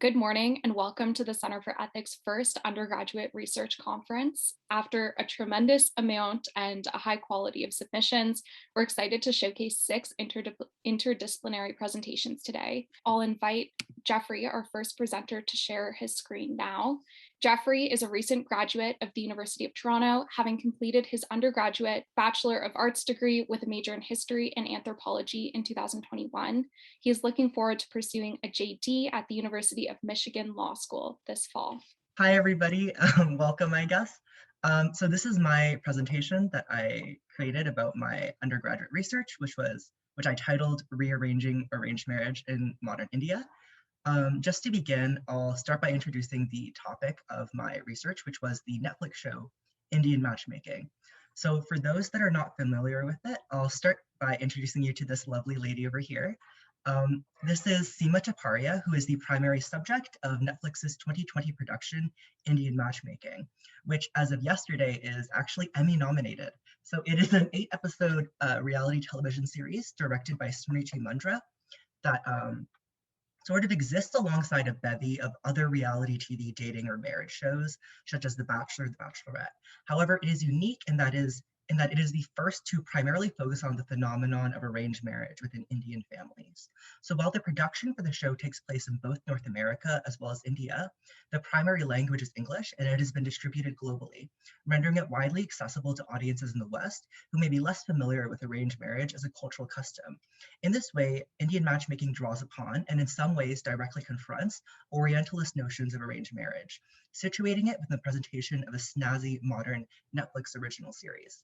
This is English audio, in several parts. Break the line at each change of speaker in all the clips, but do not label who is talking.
Good morning and welcome to the Center for Ethics' first undergraduate research conference. After a tremendous amount and a high quality of submissions, we're excited to showcase 6 interdisciplinary presentations today. I'll invite Jeffrey, our first presenter, to share his screen now. Jeffrey is a recent graduate of the University of Toronto, having completed his undergraduate Bachelor of Arts degree with a major in history and anthropology in 2021. He is looking forward to pursuing a JD at the University of Michigan Law School this fall.
Hi, everybody. Welcome, I guess. So this is my presentation that I created about my undergraduate research, which I titled Rearranging Arranged Marriage in Modern India. Just to begin, I'll start by introducing the topic of my research, which was the Netflix show Indian Matchmaking. So for those that are not familiar with it, I'll start by introducing you to this lovely lady over here. This is Seema Taparia, who is the primary subject of Netflix's 2020 production, Indian Matchmaking, which as of yesterday is actually Emmy nominated. So it is an 8-episode reality television series directed by Smriti Mundra that sort of exists alongside a bevy of other reality TV dating or marriage shows, such as The Bachelor, The Bachelorette. However, it is unique in that it is the first to primarily focus on the phenomenon of arranged marriage within Indian families. So while the production for the show takes place in both North America as well as India, the primary language is English and it has been distributed globally, rendering it widely accessible to audiences in the West who may be less familiar with arranged marriage as a cultural custom. In this way, Indian matchmaking draws upon and in some ways directly confronts Orientalist notions of arranged marriage, situating it within the presentation of a snazzy modern Netflix original series.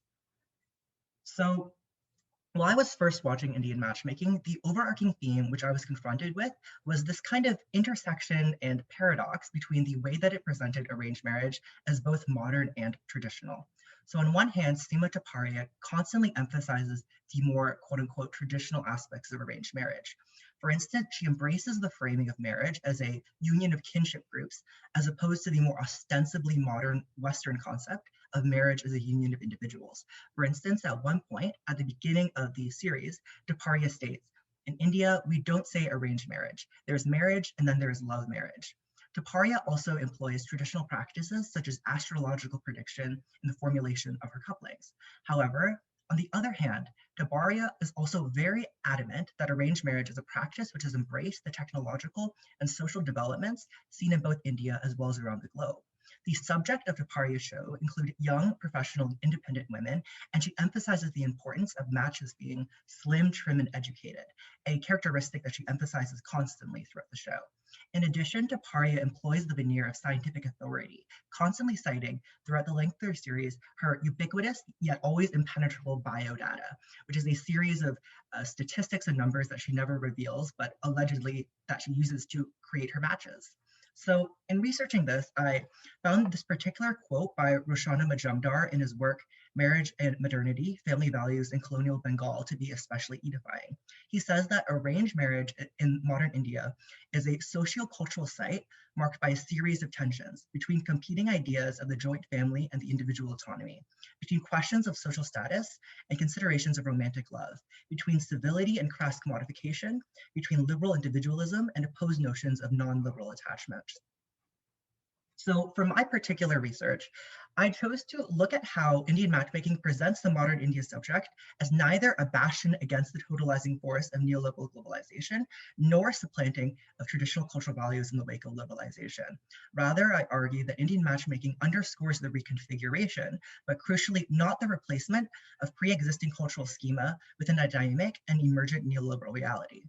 So while I was first watching Indian Matchmaking, the overarching theme which I was confronted with was this kind of intersection and paradox between the way that it presented arranged marriage as both modern and traditional. So on one hand, Seema Taparia constantly emphasizes the more quote-unquote traditional aspects of arranged marriage. For instance, she embraces the framing of marriage as a union of kinship groups, as opposed to the more ostensibly modern Western concept of marriage as a union of individuals. For instance, at one point at the beginning of the series, Taparia states, "In India, we don't say arranged marriage. There's marriage and then there's love marriage." Taparia also employs traditional practices such as astrological prediction in the formulation of her couplings. However, on the other hand, Taparia is also very adamant that arranged marriage is a practice which has embraced the technological and social developments seen in both India as well as around the globe. The subject of Taparia's show include young, professional, independent women, and she emphasizes the importance of matches being slim, trim, and educated, a characteristic that she emphasizes constantly throughout the show. In addition, Taparia employs the veneer of scientific authority, constantly citing throughout the length of her series her ubiquitous yet always impenetrable biodata, which is a series of statistics and numbers that she never reveals, but allegedly that she uses to create her matches. So in researching this, I found this particular quote by Roshana Majumdar in his work, Marriage and Modernity, Family Values in Colonial Bengal to be especially edifying. He says that arranged marriage in modern India is a socio-cultural site marked by a series of tensions between competing ideas of the joint family and the individual autonomy, between questions of social status and considerations of romantic love, between civility and crass commodification, between liberal individualism and opposed notions of non-liberal attachment. So for my particular research, I chose to look at how Indian matchmaking presents the modern India subject as neither a bastion against the totalizing force of neoliberal globalization, nor supplanting of traditional cultural values in the wake of liberalization. Rather, I argue that Indian matchmaking underscores the reconfiguration, but crucially not the replacement of pre-existing cultural schema within a dynamic and emergent neoliberal reality.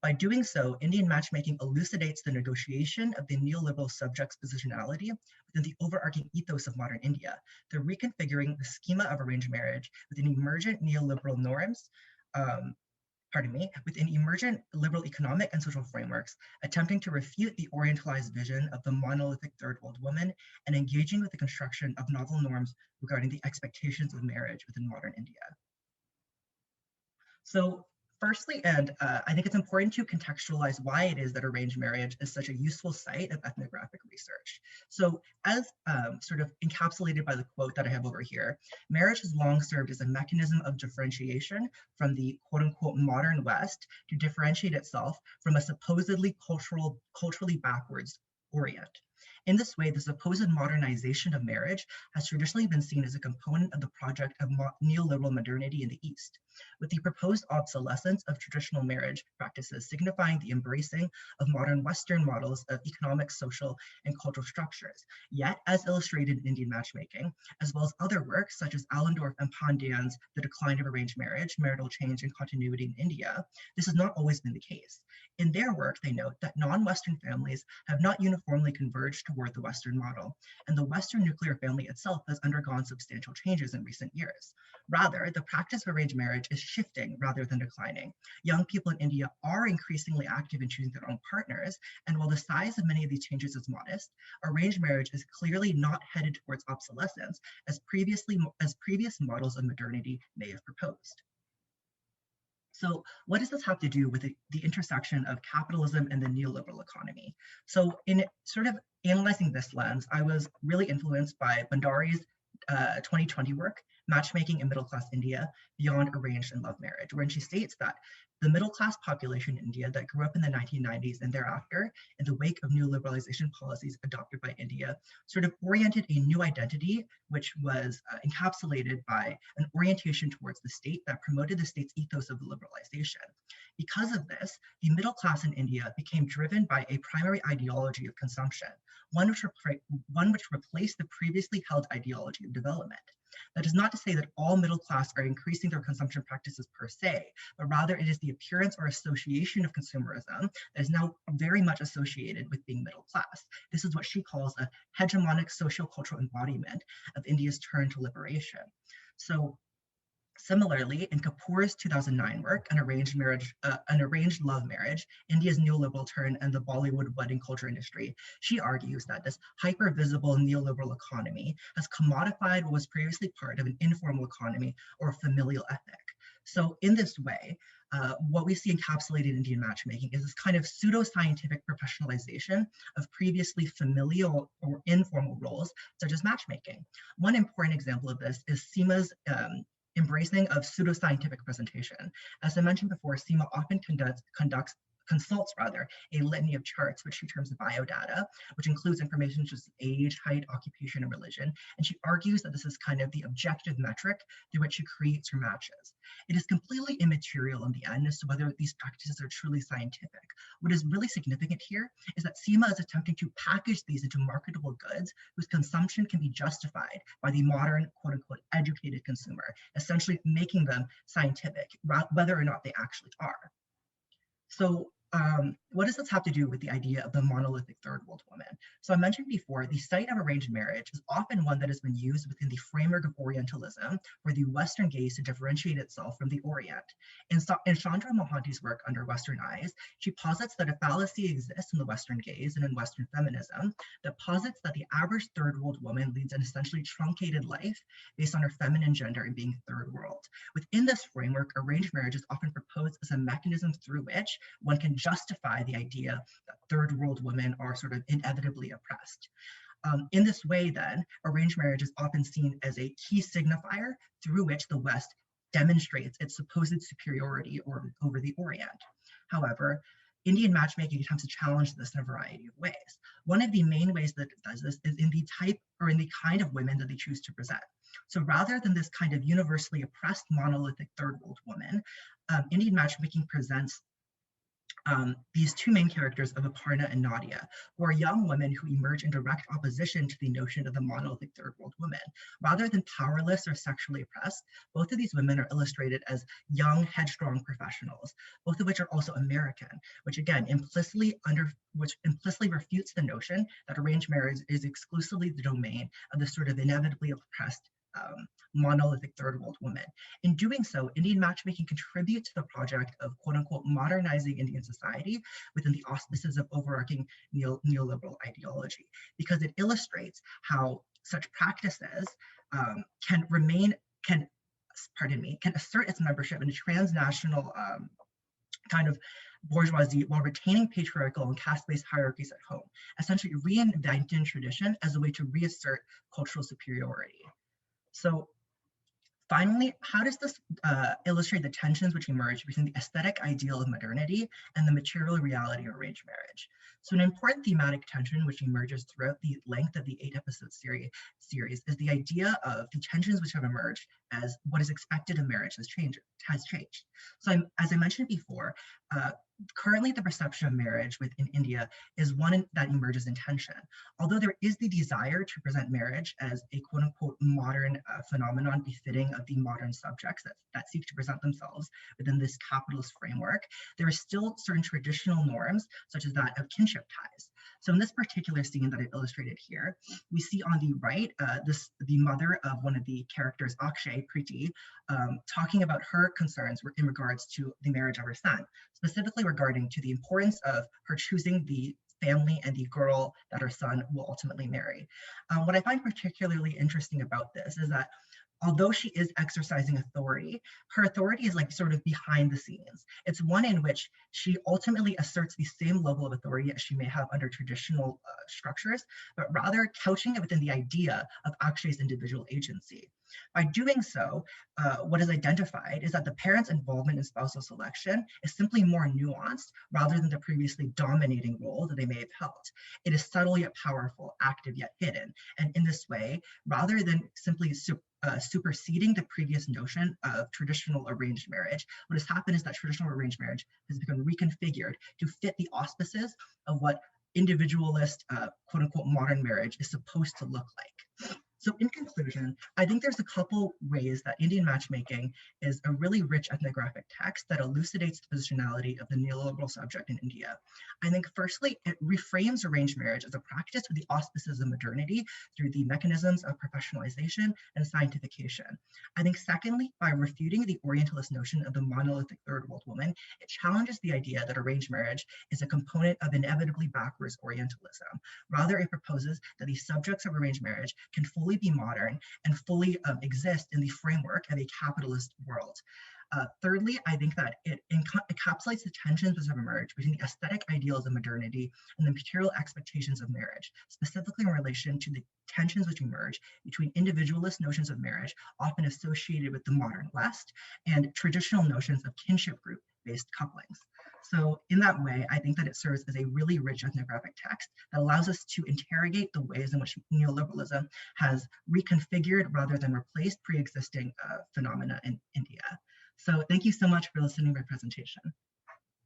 By doing so, Indian matchmaking elucidates the negotiation of the neoliberal subject's positionality within the overarching ethos of modern India, through reconfiguring the schema of arranged marriage within emergent neoliberal norms, within emergent liberal economic and social frameworks, attempting to refute the Orientalized vision of the monolithic third world woman and engaging with the construction of novel norms regarding the expectations of marriage within modern India. So Firstly, and I think it's important to contextualize why it is that arranged marriage is such a useful site of ethnographic research. So as sort of encapsulated by the quote that I have over here, marriage has long served as a mechanism of differentiation from the quote unquote modern West to differentiate itself from a supposedly culturally backwards Orient. In this way, the supposed modernization of marriage has traditionally been seen as a component of the project of neoliberal modernity in the East, with the proposed obsolescence of traditional marriage practices signifying the embracing of modern Western models of economic, social, and cultural structures. Yet, as illustrated in Indian Matchmaking, as well as other works such as Allendorf and Pandian's The Decline of Arranged Marriage, Marital Change and Continuity in India, this has not always been the case. In their work, they note that non-Western families have not uniformly converged toward the Western model, and the Western nuclear family itself has undergone substantial changes in recent years. Rather, the practice of arranged marriage is shifting rather than declining. Young people in India are increasingly active in choosing their own partners, and while the size of many of these changes is modest, arranged marriage is clearly not headed towards obsolescence as previous models of modernity may have proposed. So what does this have to do with the intersection of capitalism and the neoliberal economy? So in sort of analyzing this lens, I was really influenced by Bandari's 2020 work, Matchmaking in Middle Class India, Beyond Arranged and Love Marriage, wherein she states that the middle class population in India that grew up in the 1990s and thereafter, in the wake of new liberalization policies adopted by India, sort of oriented a new identity, which was encapsulated by an orientation towards the state that promoted the state's ethos of liberalization. Because of this, the middle class in India became driven by a primary ideology of consumption, one which replaced the previously held ideology of development. That is not to say that all middle class are increasing their consumption practices per se, but rather it is the appearance or association of consumerism that is now very much associated with being middle class. This is what she calls a hegemonic socio-cultural embodiment of India's turn to liberation. So similarly, in Kapoor's 2009 work, An Arranged Love Marriage, India's Neoliberal Turn and the Bollywood Wedding Culture Industry, she argues that this hyper-visible neoliberal economy has commodified what was previously part of an informal economy or familial ethic. So in this way, what we see encapsulated in Indian matchmaking is this kind of pseudo-scientific professionalization of previously familial or informal roles, such as matchmaking. One important example of this is Seema's embracing of pseudoscientific presentation. As I mentioned before, Seema often consults a litany of charts, which she terms biodata, which includes information such as age, height, occupation, and religion. And she argues that this is kind of the objective metric through which she creates her matches. It is completely immaterial in the end as to whether these practices are truly scientific. What is really significant here is that Seema is attempting to package these into marketable goods whose consumption can be justified by the modern, quote unquote, educated consumer, essentially making them scientific, whether or not they actually are. So what does this have to do with the idea of the monolithic third world woman? So I mentioned before, the site of arranged marriage is often one that has been used within the framework of Orientalism for the Western gaze to differentiate itself from the Orient. In Chandra Mohanty's work, Under Western Eyes, she posits that a fallacy exists in the Western gaze and in Western feminism that posits that the average third world woman leads an essentially truncated life based on her feminine gender and being third world. Within this framework, arranged marriage is often proposed as a mechanism through which one can justify the idea that third world women are sort of inevitably oppressed. In this way, then, arranged marriage is often seen as a key signifier through which the West demonstrates its supposed superiority over the Orient. However, Indian matchmaking attempts to challenge this in a variety of ways. One of the main ways that it does this is in the type or in the kind of women that they choose to present. So rather than this kind of universally oppressed monolithic third world woman, Indian matchmaking presents these two main characters of Aparna and Nadia, who are young women who emerge in direct opposition to the notion of the monolithic third world woman. Rather than powerless or sexually oppressed, both of these women are illustrated as young, headstrong professionals, both of which are also American, which again implicitly refutes the notion that arranged marriage is exclusively the domain of the sort of inevitably oppressed monolithic third world woman. In doing so, Indian matchmaking contributes to the project of quote unquote modernizing Indian society within the auspices of overarching neoliberal ideology, because it illustrates how such practices can assert its membership in a transnational kind of bourgeoisie while retaining patriarchal and caste-based hierarchies at home, essentially reinventing tradition as a way to reassert cultural superiority. So finally, how does this illustrate the tensions which emerge between the aesthetic ideal of modernity and the material reality of arranged marriage? So an important thematic tension which emerges throughout the length of the 8-episode series is the idea of the tensions which have emerged as what is expected of marriage has changed. So as I mentioned before, currently the perception of marriage within India is one that emerges in tension. Although there is the desire to present marriage as a quote unquote modern phenomenon befitting of the modern subjects that seek to present themselves within this capitalist framework, there are still certain traditional norms, such as that of kinship ties. So in this particular scene that I've illustrated here, we see on the right, the mother of one of the characters, Akshay, Preeti, talking about her concerns in regards to the marriage of her son, specifically regarding to the importance of her choosing the family and the girl that her son will ultimately marry. What I find particularly interesting about this is that although she is exercising authority, her authority is like sort of behind the scenes. It's one in which she ultimately asserts the same level of authority as she may have under traditional structures, but rather couching it within the idea of Akshay's individual agency. By doing so, what is identified is that the parents' involvement in spousal selection is simply more nuanced rather than the previously dominating role that they may have held. It is subtle yet powerful, active yet hidden. And in this way, rather than simply superseding the previous notion of traditional arranged marriage, what has happened is that traditional arranged marriage has become reconfigured to fit the auspices of what individualist, quote unquote, modern marriage is supposed to look like. So in conclusion, I think there's a couple ways that Indian matchmaking is a really rich ethnographic text that elucidates the positionality of the neoliberal subject in India. I think firstly, it reframes arranged marriage as a practice with the auspices of modernity through the mechanisms of professionalization and scientification. I think secondly, by refuting the Orientalist notion of the monolithic third world woman, it challenges the idea that arranged marriage is a component of inevitably backwards Orientalism. Rather, it proposes that the subjects of arranged marriage can fully be modern and fully exist in the framework of a capitalist world. Thirdly, I think that it encapsulates the tensions which have emerged between the aesthetic ideals of modernity and the material expectations of marriage, specifically in relation to the tensions which emerge between individualist notions of marriage, often associated with the modern West, and traditional notions of kinship group-based couplings. So in that way, I think that it serves as a really rich ethnographic text that allows us to interrogate the ways in which neoliberalism has reconfigured rather than replaced pre-existing phenomena in India. So thank you so much for listening to my presentation.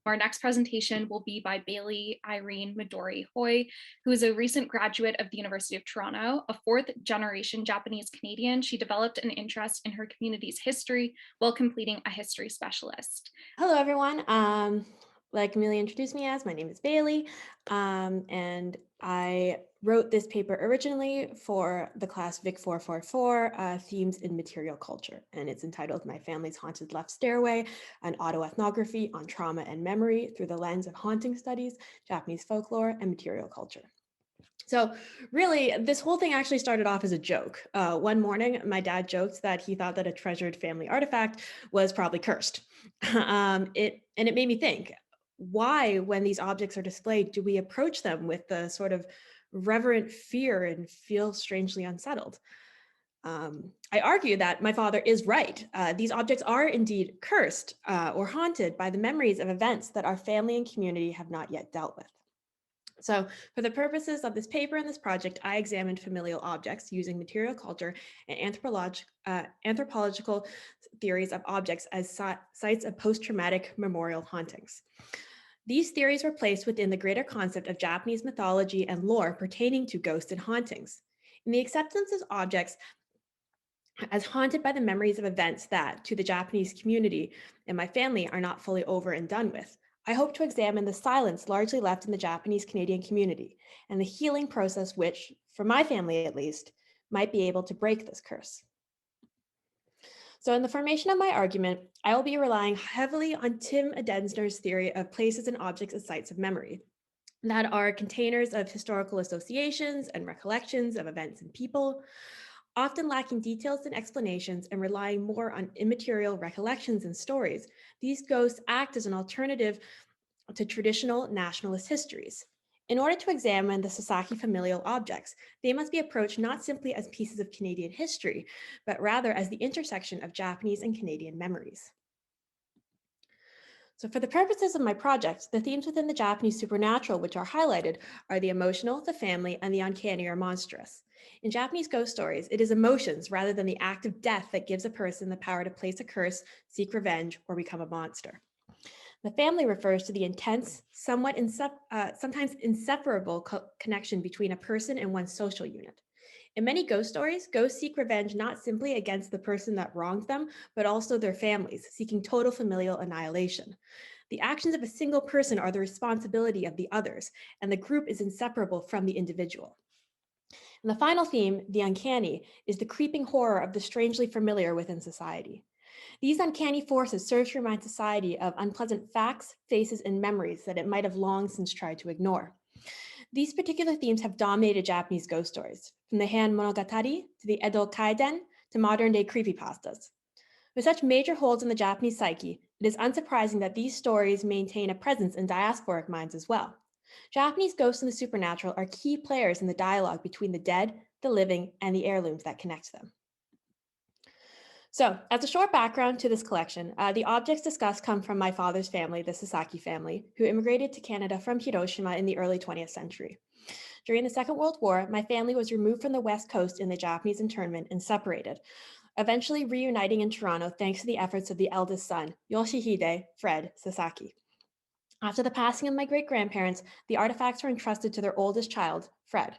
Our next presentation will be by Bailey Irene Midori Hoy, who is a recent graduate of the University of Toronto, a fourth-generation Japanese Canadian. She developed an interest in her community's history while completing a history specialist.
Hello, everyone. Like Amelia introduced me as, my name is Bailey, and I wrote this paper originally for the class Vic 444, Themes in Material Culture, and it's entitled My Family's Haunted Left Stairway, an Autoethnography on Trauma and Memory through the Lens of Haunting Studies, Japanese Folklore, and Material Culture. So really, this whole thing actually started off as a joke. One morning, my dad joked that he thought that a treasured family artifact was probably cursed. It made me think, why, when these objects are displayed, do we approach them with the sort of reverent fear and feel strangely unsettled? I argue that my father is right. These objects are indeed cursed or haunted by the memories of events that our family and community have not yet dealt with. So for the purposes of this paper and this project, I examined familial objects using material culture and anthropological theories of objects as sites of post-traumatic memorial hauntings. These theories were placed within the greater concept of Japanese mythology and lore pertaining to ghosts and hauntings. In the acceptance of objects as haunted by the memories of events that, to the Japanese community and my family, are not fully over and done with, I hope to examine the silence largely left in the Japanese Canadian community and the healing process which, for my family at least, might be able to break this curse. So in the formation of my argument, I will be relying heavily on Tim Edensner's theory of places and objects as sites of memory that are containers of historical associations and recollections of events and people. Often lacking details and explanations and relying more on immaterial recollections and stories, these ghosts act as an alternative to traditional nationalist histories. In order to examine the Sasaki familial objects, they must be approached not simply as pieces of Canadian history, but rather as the intersection of Japanese and Canadian memories. So for the purposes of my project, the themes within the Japanese supernatural which are highlighted are the emotional, the family, and the uncanny or monstrous. In Japanese ghost stories, it is emotions rather than the act of death that gives a person the power to place a curse, seek revenge, or become a monster. The family refers to the intense, sometimes inseparable connection between a person and one's social unit. In many ghost stories, ghosts seek revenge not simply against the person that wronged them, but also their families, seeking total familial annihilation. The actions of a single person are the responsibility of the others, and the group is inseparable from the individual. And the final theme, the uncanny, is the creeping horror of the strangely familiar within society. These uncanny forces serve to remind society of unpleasant facts, faces, and memories that it might have long since tried to ignore. These particular themes have dominated Japanese ghost stories, from the Heian Monogatari to the Edo Kaiden to modern-day creepypastas. With such major holds in the Japanese psyche, it is unsurprising that these stories maintain a presence in diasporic minds as well. Japanese ghosts and the supernatural are key players in the dialogue between the dead, the living, and the heirlooms that connect them. So, as a short background to this collection, the objects discussed come from my father's family, the Sasaki family, who immigrated to Canada from Hiroshima in the early 20th century. During the Second World War, my family was removed from the West Coast in the Japanese internment and separated, eventually reuniting in Toronto thanks to the efforts of the eldest son, Yoshihide Fred Sasaki. After the passing of my great-grandparents, the artifacts were entrusted to their oldest child, Fred.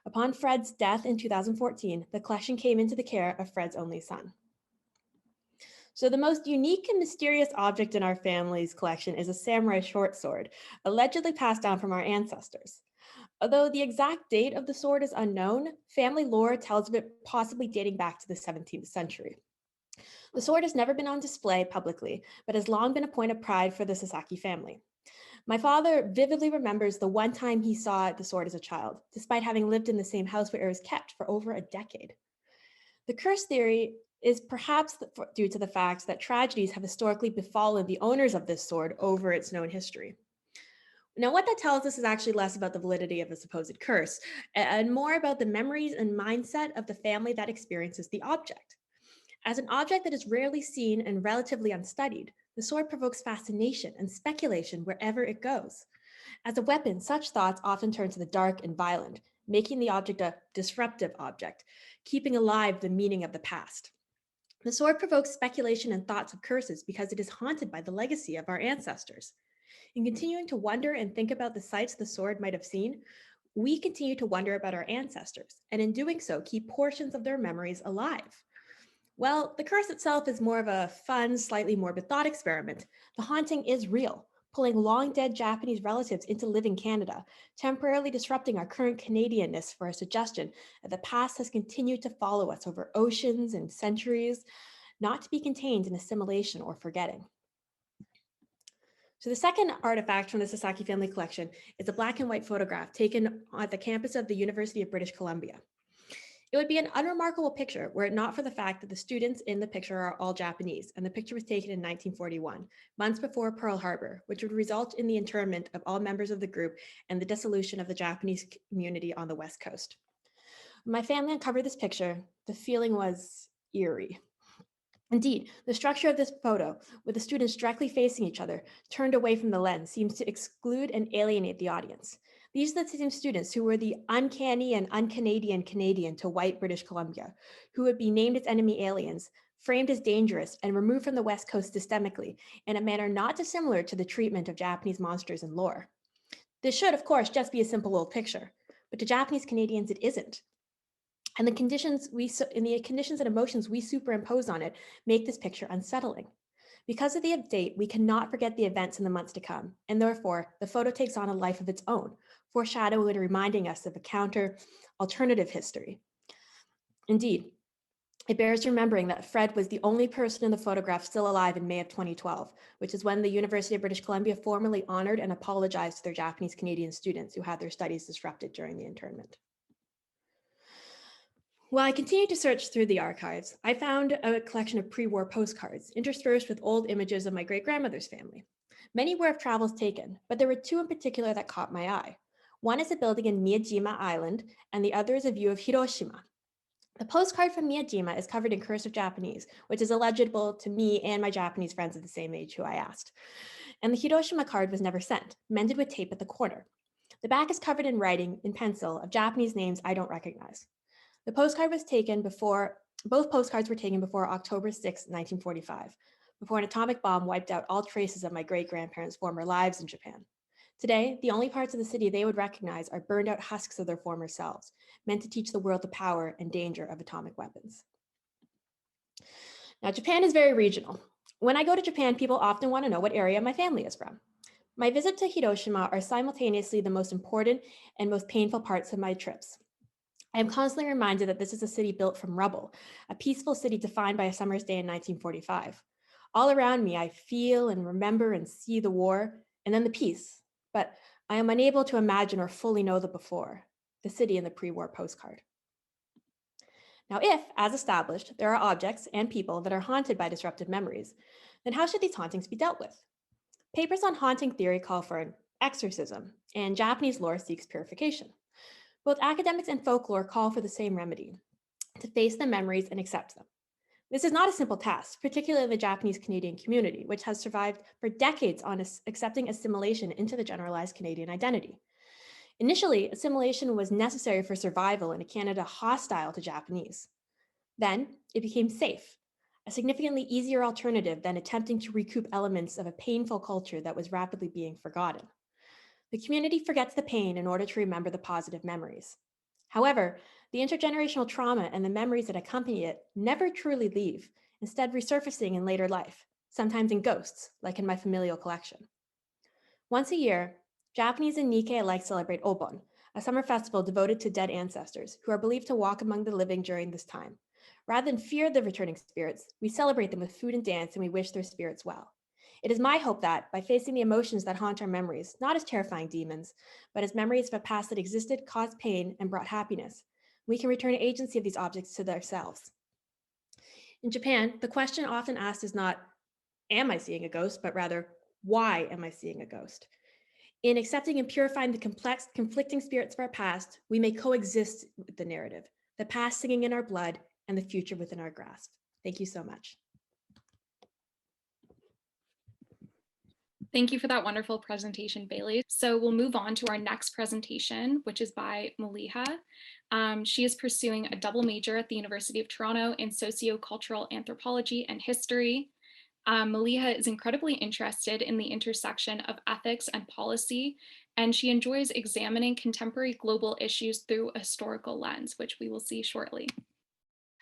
Upon Fred's death in 2014, the collection came into the care of Fred's only son. So the most unique and mysterious object in our family's collection is a samurai short sword, allegedly passed down from our ancestors. Although the exact date of the sword is unknown, family lore tells of it possibly dating back to the 17th century. The sword has never been on display publicly, but has long been a point of pride for the Sasaki family. My father vividly remembers the one time he saw the sword as a child, despite having lived in the same house where it was kept for over a decade. The curse theory is perhaps due to the fact that tragedies have historically befallen the owners of this sword over its known history. Now, what that tells us is actually less about the validity of a supposed curse and more about the memories and mindset of the family that experiences the object. As an object that is rarely seen and relatively unstudied, the sword provokes fascination and speculation wherever it goes. As a weapon, such thoughts often turn to the dark and violent, making the object a disruptive object, keeping alive the meaning of the past. The sword provokes speculation and thoughts of curses because it is haunted by the legacy of our ancestors. In continuing to wonder and think about the sights the sword might have seen, we continue to wonder about our ancestors, and in doing so, keep portions of their memories alive. Well, the curse itself is more of a fun, slightly morbid thought experiment. The haunting is real, pulling long-dead Japanese relatives into living Canada, temporarily disrupting our current Canadianness for a suggestion that the past has continued to follow us over oceans and centuries, not to be contained in assimilation or forgetting. So the second artifact from the Sasaki family collection is a black and white photograph taken at the campus of the University of British Columbia. It would be an unremarkable picture were it not for the fact that the students in the picture are all Japanese, and the picture was taken in 1941, months before Pearl Harbor, which would result in the internment of all members of the group and the dissolution of the Japanese community on the West Coast. When my family uncovered this picture, the feeling was eerie. Indeed, the structure of this photo, with the students directly facing each other, turned away from the lens, seems to exclude and alienate the audience. These are the same students who were the uncanny and un-Canadian Canadian to white British Columbia, who would be named as enemy aliens, framed as dangerous, and removed from the West Coast systemically in a manner not dissimilar to the treatment of Japanese monsters in lore. This should, of course, just be a simple old picture, but to Japanese Canadians, it isn't. And the conditions and emotions we superimpose on it make this picture unsettling. Because of the update, we cannot forget the events in the months to come, and therefore the photo takes on a life of its own, foreshadowing and reminding us of a alternative history. Indeed, it bears remembering that Fred was the only person in the photograph still alive in May of 2012, which is when the University of British Columbia formally honored and apologized to their Japanese Canadian students who had their studies disrupted during the internment. While I continued to search through the archives, I found a collection of pre-war postcards interspersed with old images of my great-grandmother's family. Many were of travels taken, but there were two in particular that caught my eye. One is a building in Miyajima Island, and the other is a view of Hiroshima. The postcard from Miyajima is covered in cursive Japanese, which is illegible to me and my Japanese friends of the same age who I asked. And the Hiroshima card was never sent, mended with tape at the corner. The back is covered in writing, in pencil, of Japanese names I don't recognize. The postcard was taken before, both postcards were taken before October 6, 1945, before an atomic bomb wiped out all traces of my great-grandparents' former lives in Japan. Today, the only parts of the city they would recognize are burned out husks of their former selves, meant to teach the world the power and danger of atomic weapons. Now, Japan is very regional. When I go to Japan, people often want to know what area my family is from. My visit to Hiroshima are simultaneously the most important and most painful parts of my trips. I am constantly reminded that this is a city built from rubble, a peaceful city defined by a summer's day in 1945. All around me, I feel and remember and see the war and then the peace, but I am unable to imagine or fully know the before, the city in the pre-war postcard. Now, if, as established, there are objects and people that are haunted by disruptive memories, then how should these hauntings be dealt with? Papers on haunting theory call for an exorcism, and Japanese lore seeks purification. Both academics and folklore call for the same remedy, to face the memories and accept them. This is not a simple task, particularly in the Japanese Canadian community, which has survived for decades on accepting assimilation into the generalized Canadian identity. Initially, assimilation was necessary for survival in a Canada hostile to Japanese. Then, it became safe, a significantly easier alternative than attempting to recoup elements of a painful culture that was rapidly being forgotten. The community forgets the pain in order to remember the positive memories. However, the intergenerational trauma and the memories that accompany it never truly leave, instead resurfacing in later life, sometimes in ghosts, like in my familial collection. Once a year, Japanese and Nikkei alike celebrate Obon, a summer festival devoted to dead ancestors who are believed to walk among the living during this time. Rather than fear the returning spirits, we celebrate them with food and dance, and we wish their spirits well. It is my hope that, by facing the emotions that haunt our memories, not as terrifying demons, but as memories of a past that existed, caused pain, and brought happiness, we can return agency of these objects to themselves. In Japan, the question often asked is not, am I seeing a ghost, but rather, why am I seeing a ghost? In accepting and purifying the complex, conflicting spirits of our past, we may coexist with the narrative, the past singing in our blood and the future within our grasp. Thank you so much.
Thank you for that wonderful presentation, Bailey. So we'll move on to our next presentation, which is by Maliha. She is pursuing a double major at the University of Toronto in sociocultural anthropology and history. Maliha is incredibly interested in the intersection of ethics and policy, and she enjoys examining contemporary global issues through a historical lens, which we will see shortly.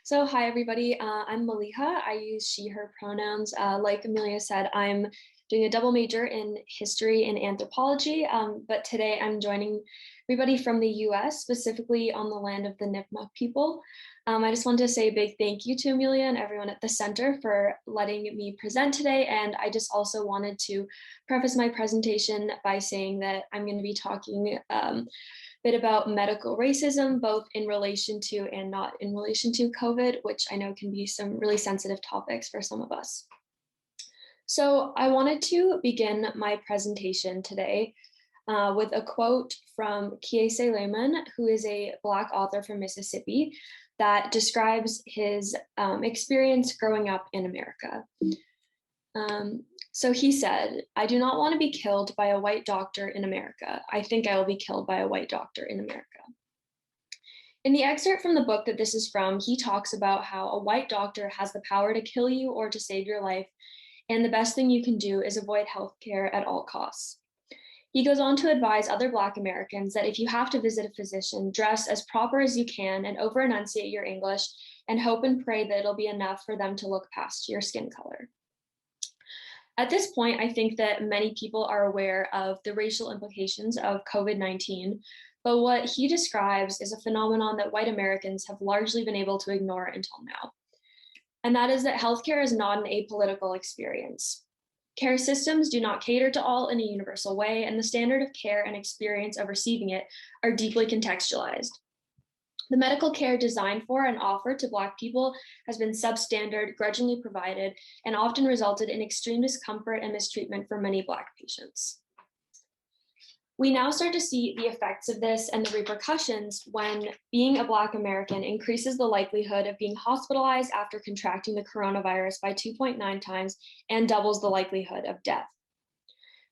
So hi everybody, I'm Maliha. I use she, her pronouns. Like Amelia said, I'm doing a double major in history and anthropology, but today I'm joining everybody from the US, specifically on the land of the Nipmuc people. I just want to say a big thank you to Amelia and everyone at the center for letting me present today. And I just also wanted to preface my presentation by saying that I'm going to be talking bit about medical racism, both in relation to and not in relation to COVID, which I know can be some really sensitive topics for some of us. So I wanted to begin my presentation today with a quote from Kiese Lehman, who is a Black author from Mississippi, that describes his experience growing up in America. So he said, "I do not want to be killed by a white doctor in America. I think I will be killed by a white doctor in America." In the excerpt from the book that this is from, he talks about how a white doctor has the power to kill you or to save your life, and the best thing you can do is avoid healthcare at all costs. He goes on to advise other Black Americans that if you have to visit a physician, dress as proper as you can and over-enunciate your English and hope and pray that it'll be enough for them to look past your skin color. At this point, I think that many people are aware of the racial implications of COVID-19, but what he describes is a phenomenon that white Americans have largely been able to ignore until now. And that is that healthcare is not an apolitical experience. Care systems do not cater to all in a universal way, and the standard of care and experience of receiving it are deeply contextualized. The medical care designed for and offered to Black people has been substandard, grudgingly provided, and often resulted in extreme discomfort and mistreatment for many Black patients. We now start to see the effects of this and the repercussions when being a Black American increases the likelihood of being hospitalized after contracting the coronavirus by 2.9 times and doubles the likelihood of death.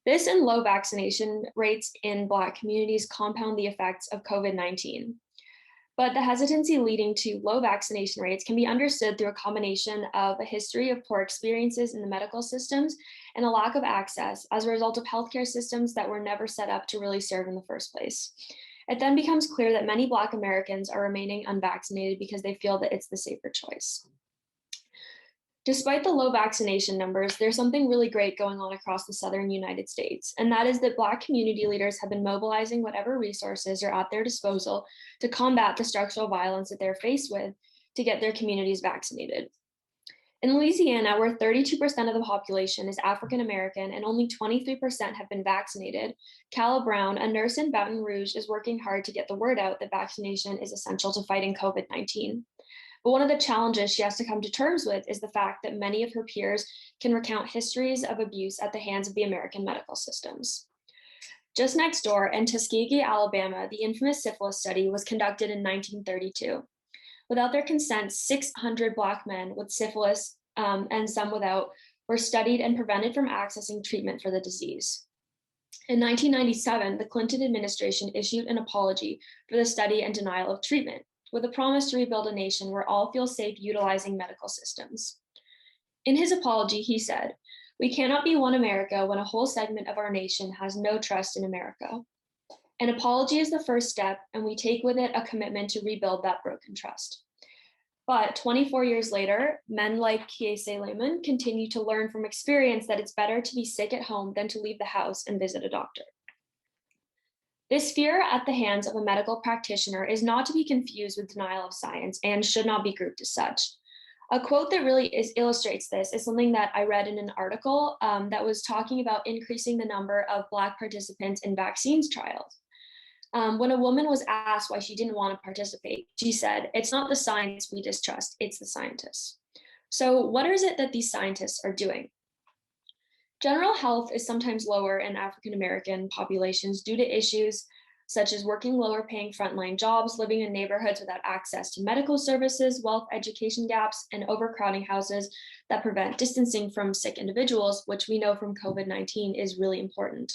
This and low vaccination rates in Black communities compound the effects of COVID-19. But the hesitancy leading to low vaccination rates can be understood through a combination of a history of poor experiences in the medical systems and a lack of access as a result of healthcare systems that were never set up to really serve in the first place. It then becomes clear that many Black Americans are remaining unvaccinated because they feel that it's the safer choice. Despite the low vaccination numbers, there's something really great going on across the Southern United States, and that is that Black community leaders have been mobilizing whatever resources are at their disposal to combat the structural violence that they're faced with to get their communities vaccinated. In Louisiana, where 32% of the population is African American and only 23% have been vaccinated, Calla Brown, a nurse in Baton Rouge, is working hard to get the word out that vaccination is essential to fighting COVID-19. But one of the challenges she has to come to terms with is the fact that many of her peers can recount histories of abuse at the hands of the American medical systems. Just next door in Tuskegee, Alabama, the infamous Syphilis Study was conducted in 1932. Without their consent, 600 Black men with syphilis and some without were studied and prevented from accessing treatment for the disease. In 1997, the Clinton administration issued an apology for the study and denial of treatment, with a promise to rebuild a nation where all feel safe utilizing medical systems. In his apology, he said, "We cannot be one America when a whole segment of our nation has no trust in America. An apology is the first step, and we take with it a commitment to rebuild that broken trust." But 24 years later, men like Kiese Lehman continue to learn from experience that it's better to be sick at home than to leave the house and visit a doctor. This fear at the hands of a medical practitioner is not to be confused with denial of science and should not be grouped as such. A quote that really illustrates this is something that I read in an article that was talking about increasing the number of Black participants in vaccines trials. When a woman was asked why she didn't want to participate, she said, "It's not the science we distrust, it's the scientists." So what is it that these scientists are doing? General health is sometimes lower in African American populations due to issues such as working lower paying frontline jobs, living in neighborhoods without access to medical services, wealth education gaps, and overcrowding houses that prevent distancing from sick individuals, which we know from COVID-19 is really important.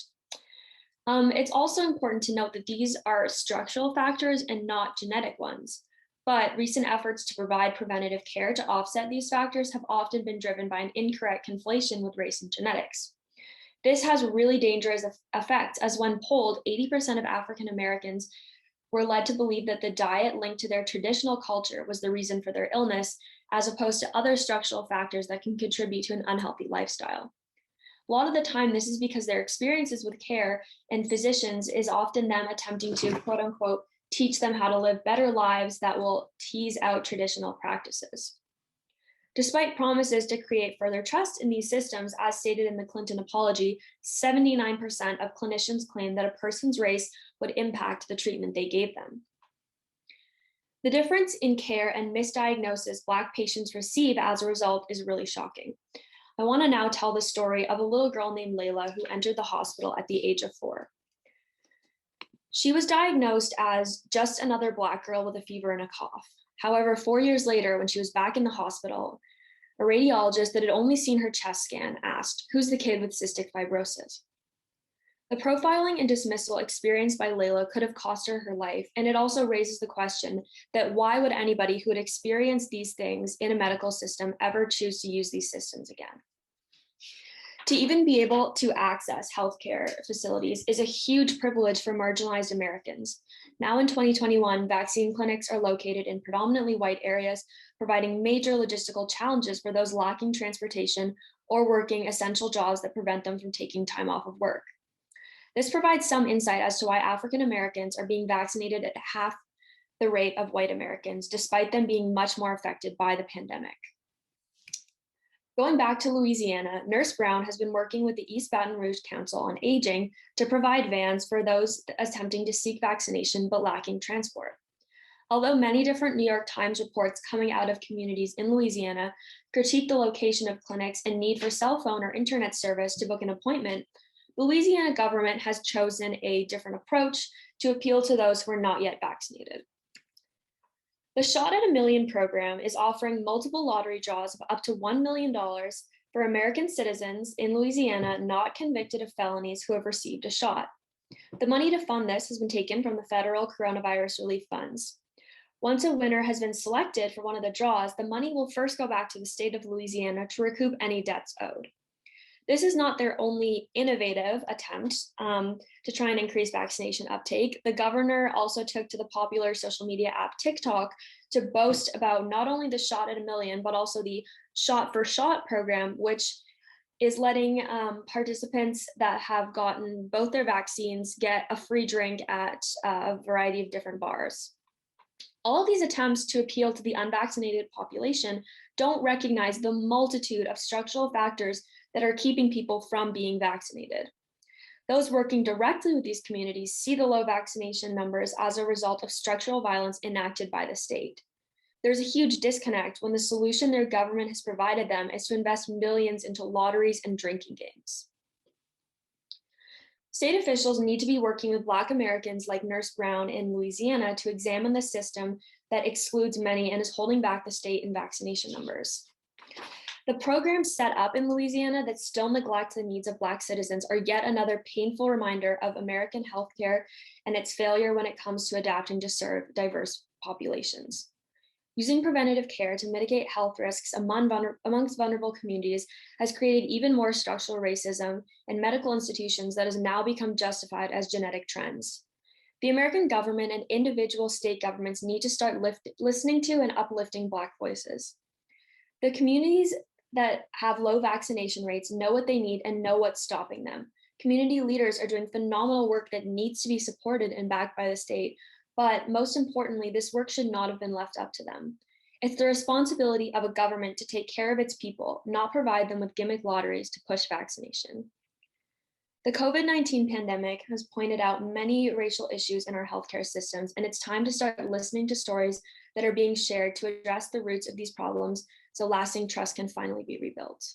It's also important to note that these are structural factors and not genetic ones. But recent efforts to provide preventative care to offset these factors have often been driven by an incorrect conflation with race and genetics. This has really dangerous effects, as when polled, 80% of African Americans were led to believe that the diet linked to their traditional culture was the reason for their illness, as opposed to other structural factors that can contribute to an unhealthy lifestyle. A lot of the time, this is because their experiences with care and physicians is often them attempting to, quote unquote, teach them how to live better lives that will tease out traditional practices. Despite promises to create further trust in these systems, as stated in the Clinton apology, 79% of clinicians claim that a person's race would impact the treatment they gave them. The difference in care and misdiagnosis Black patients receive as a result is really shocking. I want to now tell the story of a little girl named Layla who entered the hospital at the age of 4. She was diagnosed as just another Black girl with a fever and a cough. However, 4 years later, when she was back in the hospital, a radiologist that had only seen her chest scan asked, "Who's the kid with cystic fibrosis?" The profiling and dismissal experienced by Layla could have cost her her life, and it also raises the question that why would anybody who had experienced these things in a medical system ever choose to use these systems again? To even be able to access healthcare facilities is a huge privilege for marginalized Americans. Now in 2021, vaccine clinics are located in predominantly white areas, providing major logistical challenges for those lacking transportation or working essential jobs that prevent them from taking time off of work. This provides some insight as to why African Americans are being vaccinated at half the rate of white Americans, despite them being much more affected by the pandemic. Going back to Louisiana, Nurse Brown has been working with the East Baton Rouge Council on Aging to provide vans for those attempting to seek vaccination but lacking transport. Although many different New York Times reports coming out of communities in Louisiana critique the location of clinics and need for cell phone or internet service to book an appointment, the Louisiana government has chosen a different approach to appeal to those who are not yet vaccinated. The Shot at a Million program is offering multiple lottery draws of up to $1 million for American citizens in Louisiana not convicted of felonies who have received a shot. The money to fund this has been taken from the federal coronavirus relief funds. Once a winner has been selected for one of the draws, the money will first go back to the state of Louisiana to recoup any debts owed. This is not their only innovative attempt to try and increase vaccination uptake. The governor also took to the popular social media app TikTok to boast about not only the Shot at a Million, but also the Shot for Shot program, which is letting participants that have gotten both their vaccines get a free drink at a variety of different bars. All of these attempts to appeal to the unvaccinated population don't recognize the multitude of structural factors that are keeping people from being vaccinated. Those working directly with these communities see the low vaccination numbers as a result of structural violence enacted by the state. There's a huge disconnect when the solution their government has provided them is to invest millions into lotteries and drinking games. State officials need to be working with Black Americans like Nurse Brown in Louisiana to examine the system that excludes many and is holding back the state in vaccination numbers. The programs set up in Louisiana that still neglect the needs of Black citizens are yet another painful reminder of American healthcare and its failure when it comes to adapting to serve diverse populations. Using preventative care to mitigate health risks amongst vulnerable communities has created even more structural racism in medical institutions that has now become justified as genetic trends. The American government and individual state governments need to start listening to and uplifting Black voices. The communities that have low vaccination rates know what they need and know what's stopping them. Community leaders are doing phenomenal work that needs to be supported and backed by the state. But most importantly, this work should not have been left up to them. It's the responsibility of a government to take care of its people, not provide them with gimmick lotteries to push vaccination. The COVID-19 pandemic has pointed out many racial issues in our healthcare systems, and it's time to start listening to stories that are being shared to address the roots of these problems so lasting trust can finally be rebuilt.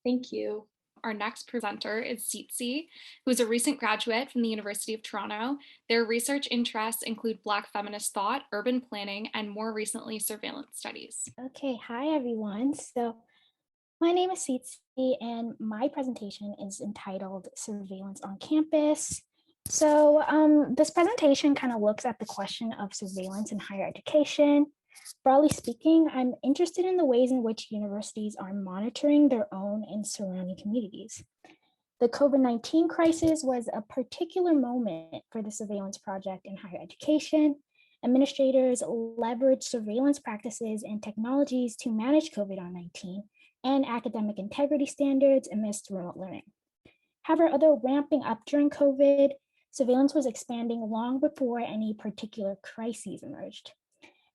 Thank you.
Our next presenter is Tsitsi, who is a recent graduate from the University of Toronto. Their research interests include Black feminist thought, urban planning, and more recently, surveillance studies.
Okay, hi everyone. So my name is Tsitsi and my presentation is entitled Surveillance on Campus. So this presentation kind of looks at the question of surveillance in higher education. Broadly speaking, I'm interested in the ways in which universities are monitoring their own and surrounding communities. The COVID-19 crisis was a particular moment for the surveillance project in higher education. Administrators leveraged surveillance practices and technologies to manage COVID-19 and academic integrity standards amidst remote learning. However, although ramping up during COVID, surveillance was expanding long before any particular crises emerged.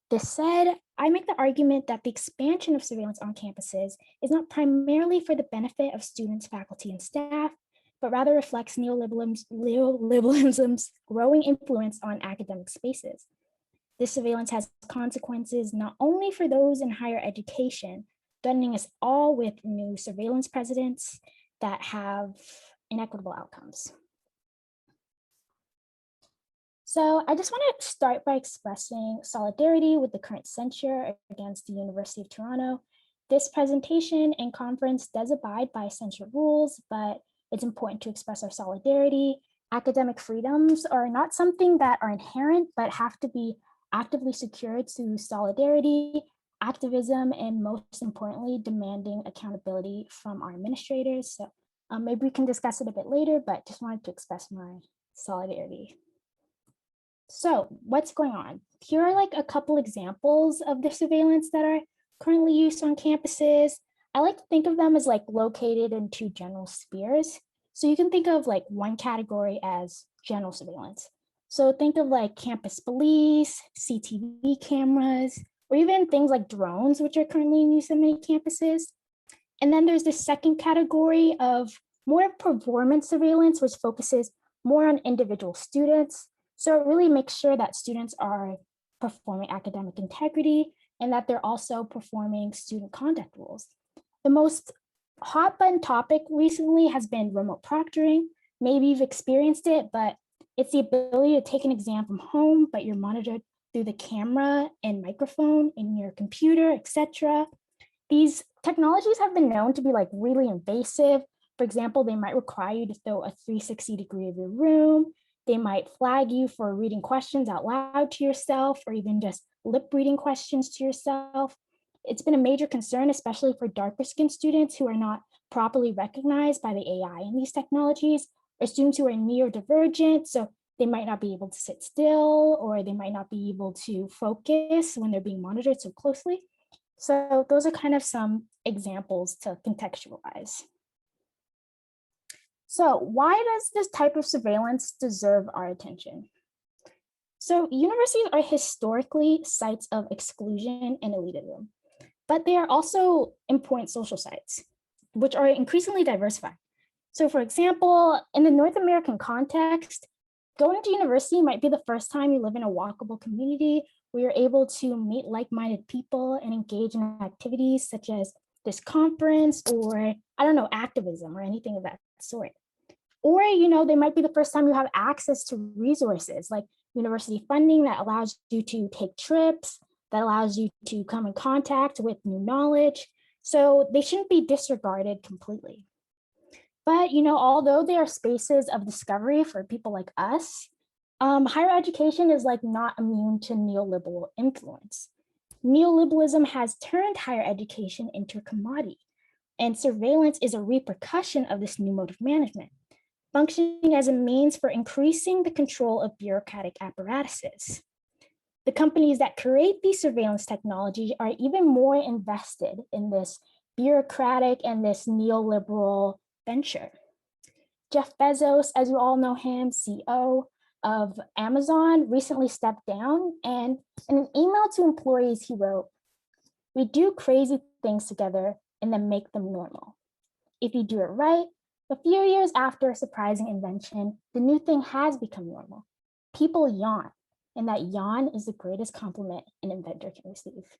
This said, I make the argument that the expansion of surveillance on campuses is not primarily for the benefit of students, faculty, and staff, but rather reflects neoliberalism's growing influence on academic spaces. This surveillance has consequences not only for those in higher education, threatening us all with new surveillance precedents that have inequitable outcomes. So I just want to start by expressing solidarity with the current censure against the University of Toronto. This presentation and conference does abide by censure rules, but it's important to express our solidarity. Academic freedoms are not something that are inherent, but have to be actively secured through solidarity, activism, and most importantly, demanding accountability from our administrators. So maybe we can discuss it a bit later, but just wanted to express my solidarity. So what's going on? Here are like a couple examples of the surveillance that are currently used on campuses. I like to think of them as like located in two general spheres. So you can think of like one category as general surveillance. So think of like campus police, CCTV cameras, or even things like drones, which are currently in use on many campuses. And then there's the second category of more performance surveillance, which focuses more on individual students. So it really makes sure that students are performing academic integrity, and that they're also performing student conduct rules. The most hot button topic recently has been remote proctoring. Maybe you've experienced it, but it's the ability to take an exam from home, but you're monitored through the camera and microphone in your computer, etc. These technologies have been known to be like really invasive. For example, they might require you to throw a 360-degree of your room. They might flag you for reading questions out loud to yourself, or even just lip reading questions to yourself. It's been a major concern, especially for darker skinned students who are not properly recognized by the AI in these technologies, or students who are neurodivergent, so they might not be able to sit still, or they might not be able to focus when they're being monitored so closely. So those are kind of some examples to contextualize. So why does this type of surveillance deserve our attention? So universities are historically sites of exclusion and elitism, but they are also important social sites, which are increasingly diversified. So for example, in the North American context, going to university might be the first time you live in a walkable community where you're able to meet like-minded people and engage in activities such as this conference or, I don't know, activism or anything of that sort. Or, they might be the first time you have access to resources like university funding that allows you to take trips, that allows you to come in contact with new knowledge. So they shouldn't be disregarded completely. But, although they are spaces of discovery for people like us, higher education is like not immune to neoliberal influence. Neoliberalism has turned higher education into a commodity, and surveillance is a repercussion of this new mode of management, functioning as a means for increasing the control of bureaucratic apparatuses. The companies that create these surveillance technology are even more invested in this bureaucratic and this neoliberal venture. Jeff Bezos, as you all know him, CEO of Amazon, recently stepped down, and in an email to employees, he wrote, "We do crazy things together and then make them normal. If you do it right, a few years after a surprising invention, the new thing has become normal. People yawn, and that yawn is the greatest compliment an inventor can receive."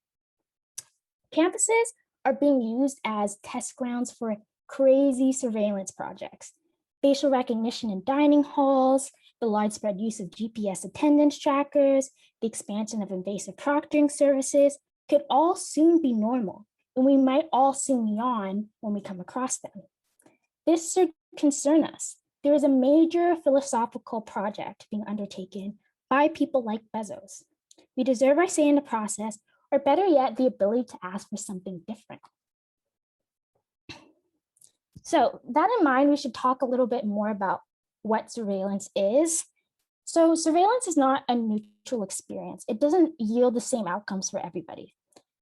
Campuses are being used as test grounds for crazy surveillance projects. Facial recognition in dining halls, the widespread use of GPS attendance trackers, the expansion of invasive proctoring services could all soon be normal, and we might all soon yawn when we come across them. This should concern us. There is a major philosophical project being undertaken by people like Bezos. We deserve our say in the process, or better yet, the ability to ask for something different. So that in mind, we should talk a little bit more about what surveillance is. So surveillance is not a neutral experience. It doesn't yield the same outcomes for everybody.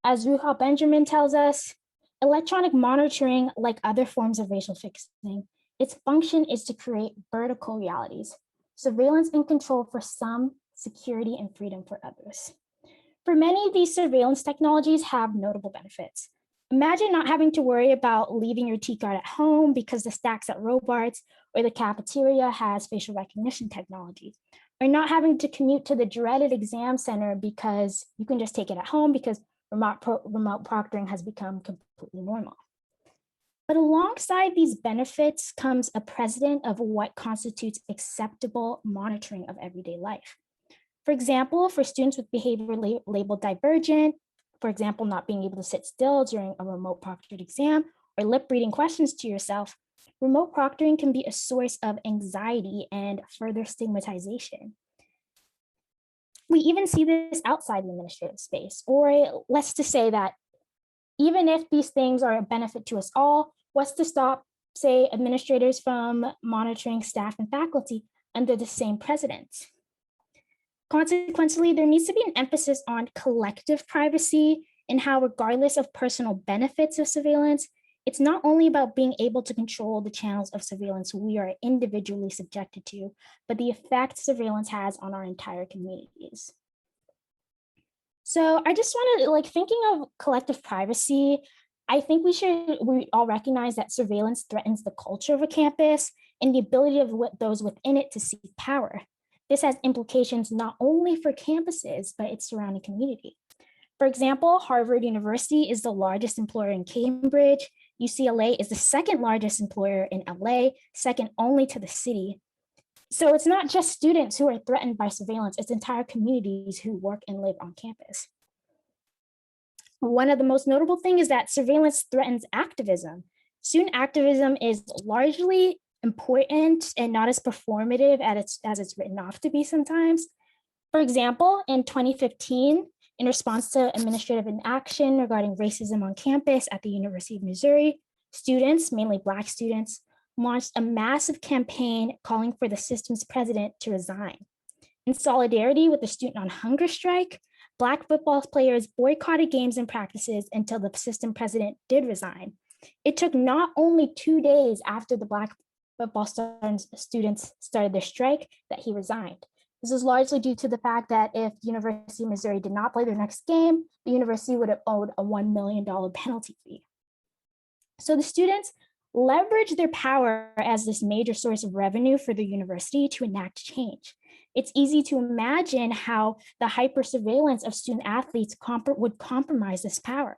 As Ruha Benjamin tells us, electronic monitoring, like other forms of racial fixing, its function is to create vertical realities, surveillance and control for some, security and freedom for others. For many, these surveillance technologies have notable benefits. Imagine not having to worry about leaving your T card at home because the stacks at Robarts or the cafeteria has facial recognition technology, or not having to commute to the dreaded exam center because you can just take it at home because remote proctoring has become completely normal. But alongside these benefits comes a precedent of what constitutes acceptable monitoring of everyday life. For example, for students with behavior labeled divergent, for example, not being able to sit still during a remote proctored exam or lip reading questions to yourself, remote proctoring can be a source of anxiety and further stigmatization. We even see this outside the administrative space, or let's just say that even if these things are a benefit to us all, what's to stop, say, administrators from monitoring staff and faculty under the same precedent? Consequently, there needs to be an emphasis on collective privacy and how, regardless of personal benefits of surveillance, it's not only about being able to control the channels of surveillance we are individually subjected to, but the effect surveillance has on our entire communities. So I just wanted, thinking of collective privacy, I think we all recognize that surveillance threatens the culture of a campus and the ability of those within it to seek power. This has implications not only for campuses, but its surrounding community. For example, Harvard University is the largest employer in Cambridge. UCLA is the second largest employer in LA, second only to the city. So it's not just students who are threatened by surveillance, it's entire communities who work and live on campus. One of the most notable things is that surveillance threatens activism. Student activism is largely important and not as performative as it's written off to be sometimes. For example, in 2015, in response to administrative inaction regarding racism on campus at the University of Missouri, students, mainly Black students, launched a massive campaign calling for the system's president to resign. In solidarity with the student on hunger strike, Black football players boycotted games and practices until the system president did resign. It took not only 2 days after the Black football students started their strike that he resigned. This is largely due to the fact that if the University of Missouri did not play their next game, the university would have owed a $1 million penalty fee. So the students leveraged their power as this major source of revenue for the university to enact change. It's easy to imagine how the hyper-surveillance of student athletes would compromise this power.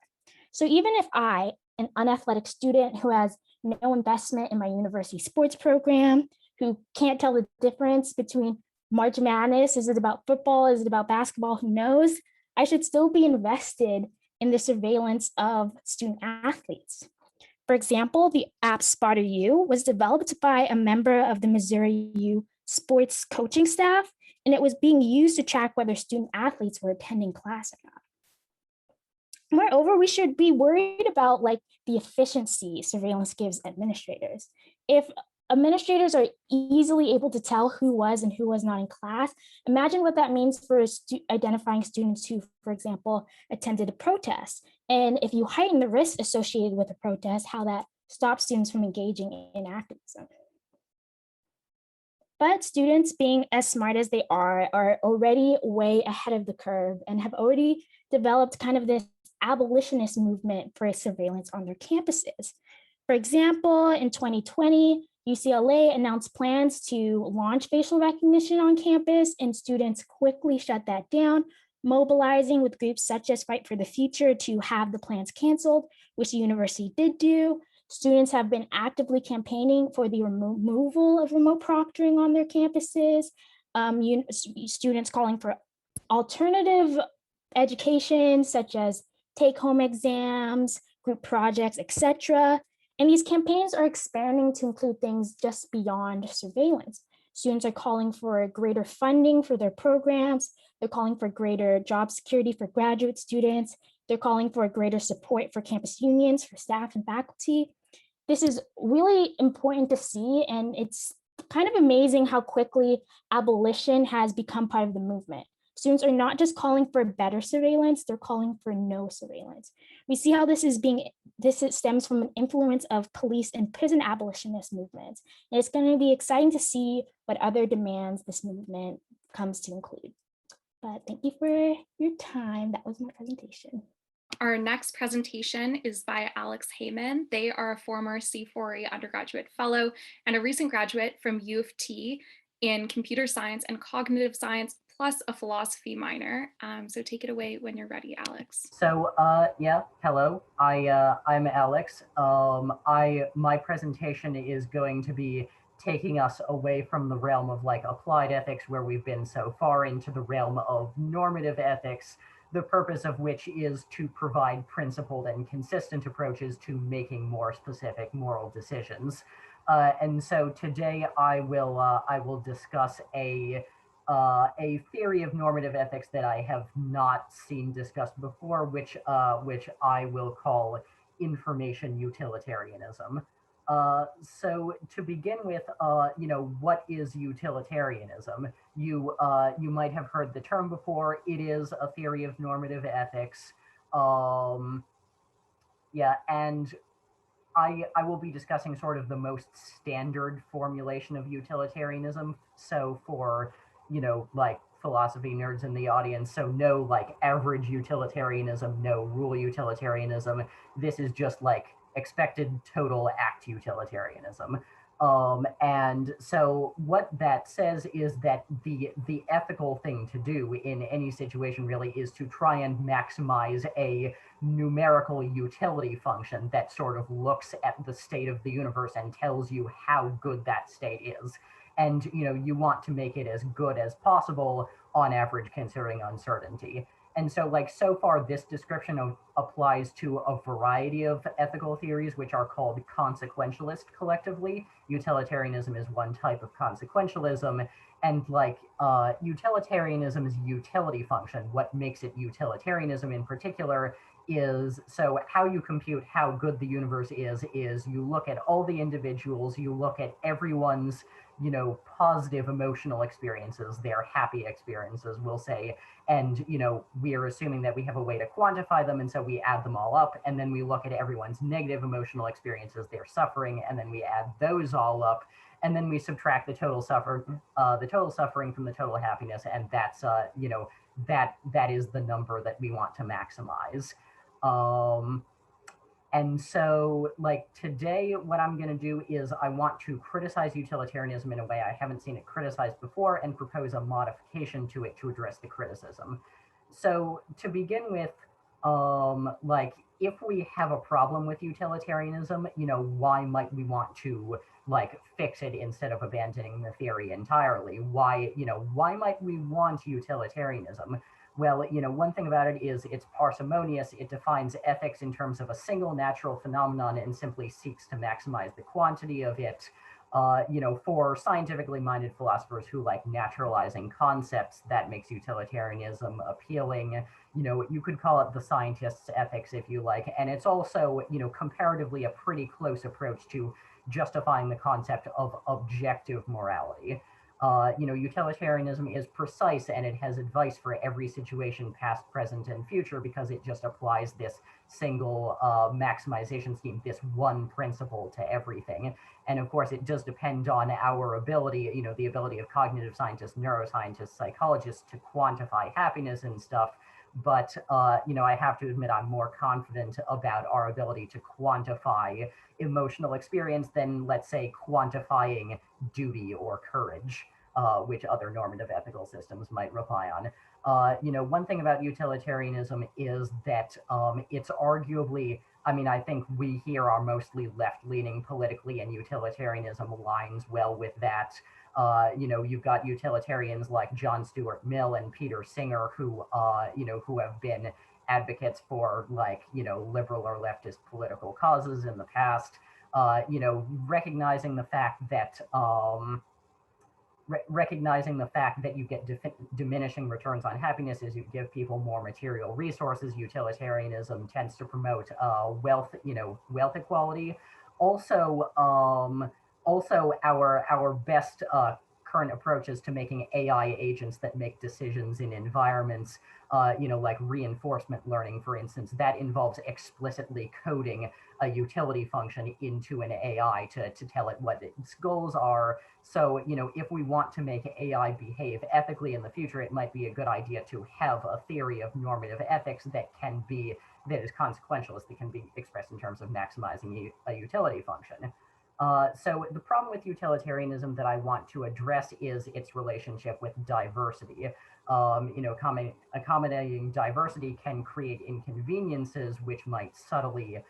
So even if I, an unathletic student who has no investment in my university sports program, who can't tell the difference between March Madness, is it about football, is it about basketball, who knows, I should still be invested in the surveillance of student athletes. For example, the app Spotter U was developed by a member of the Missouri U sports coaching staff, and it was being used to track whether student athletes were attending class or not. Moreover, we should be worried about the efficiency surveillance gives administrators. If administrators are easily able to tell who was and who was not in class, imagine what that means for identifying students who, for example, attended a protest. And if you heighten the risk associated with a protest, how that stops students from engaging in activism. But students, being as smart as they are already way ahead of the curve and have already developed kind of this abolitionist movement for surveillance on their campuses. For example, in 2020, UCLA announced plans to launch facial recognition on campus, and students quickly shut that down, mobilizing with groups such as Fight for the Future to have the plans canceled, which the university did do. Students have been actively campaigning for the removal of remote proctoring on their campuses, students calling for alternative education, such as take-home exams, group projects, etc. And these campaigns are expanding to include things just beyond surveillance. Students are calling for greater funding for their programs. They're calling for greater job security for graduate students. They're calling for greater support for campus unions, for staff and faculty. This is really important to see, and it's kind of amazing how quickly abolition has become part of the movement. Students are not just calling for better surveillance, they're calling for no surveillance. We see how this stems from an influence of police and prison abolitionist movements. And it's going to be exciting to see what other demands this movement comes to include. But thank you for your time. That was my presentation.
Our next presentation is by Alex Heyman. They are a former C4E Undergraduate Fellow and a recent graduate from UofT in Computer Science and Cognitive Science, plus a philosophy minor. So take it away when you're ready, Alex.
So yeah, hello. I'm Alex. My presentation is going to be taking us away from the realm of applied ethics, where we've been so far, into the realm of normative ethics, the purpose of which is to provide principled and consistent approaches to making more specific moral decisions. And so today I will discuss a theory of normative ethics that I have not seen discussed before, which I will call information utilitarianism. So to begin with, what is utilitarianism? You might have heard the term before. It is a theory of normative ethics. Yeah, and I will be discussing sort of the most standard formulation of utilitarianism. So for, philosophy nerds in the audience, so no average utilitarianism, no rule utilitarianism. This is just expected total act utilitarianism. And so what that says is that the ethical thing to do in any situation really is to try and maximize a numerical utility function that sort of looks at the state of the universe and tells you how good that state is. And you want to make it as good as possible on average, considering uncertainty. And so, so far, this description applies to a variety of ethical theories, which are called consequentialist collectively. Utilitarianism is one type of consequentialism. And utilitarianism's utility function, what makes it utilitarianism in particular, is so how you compute how good the universe is you look at all the individuals, you look at everyone's positive emotional experiences, their happy experiences, we'll say, and we are assuming that we have a way to quantify them, and so we add them all up, and then we look at everyone's negative emotional experiences, their suffering, and then we add those all up, and then we subtract the total suffering from the total happiness, and that's that is the number that we want to maximize. And so, today, what I'm going to do is I want to criticize utilitarianism in a way I haven't seen it criticized before and propose a modification to it to address the criticism. So, to begin with, if we have a problem with utilitarianism, why might we want to fix it instead of abandoning the theory entirely? Why might we want utilitarianism? Well, one thing about it is it's parsimonious. It defines ethics in terms of a single natural phenomenon and simply seeks to maximize the quantity of it. For scientifically minded philosophers who like naturalizing concepts, that makes utilitarianism appealing. You could call it the scientist's ethics if you like. And it's also, comparatively a pretty close approach to justifying the concept of objective morality. Utilitarianism is precise and it has advice for every situation, past, present, and future, because it just applies this single maximization scheme, this one principle to everything. And of course, it does depend on our ability, the ability of cognitive scientists, neuroscientists, psychologists to quantify happiness and stuff. But, I have to admit, I'm more confident about our ability to quantify emotional experience than, let's say, quantifying duty or courage, which other normative ethical systems might rely on. One thing about utilitarianism is that it's arguably, I think we here are mostly left-leaning politically, and utilitarianism aligns well with that. You've got utilitarians like John Stuart Mill and Peter Singer who have been advocates for liberal or leftist political causes in the past. Recognizing the fact that you get diminishing returns on happiness as you give people more material resources. Utilitarianism tends to promote wealth equality. Also, our best current approaches to making AI agents that make decisions in environments, like reinforcement learning, for instance, that involves explicitly coding a utility function into an AI to tell it what its goals are. So, if we want to make AI behave ethically in the future, it might be a good idea to have a theory of normative ethics that is consequentialist, that can be expressed in terms of maximizing a utility function. So the problem with utilitarianism that I want to address is its relationship with diversity. Accommodating diversity can create inconveniences which might subtly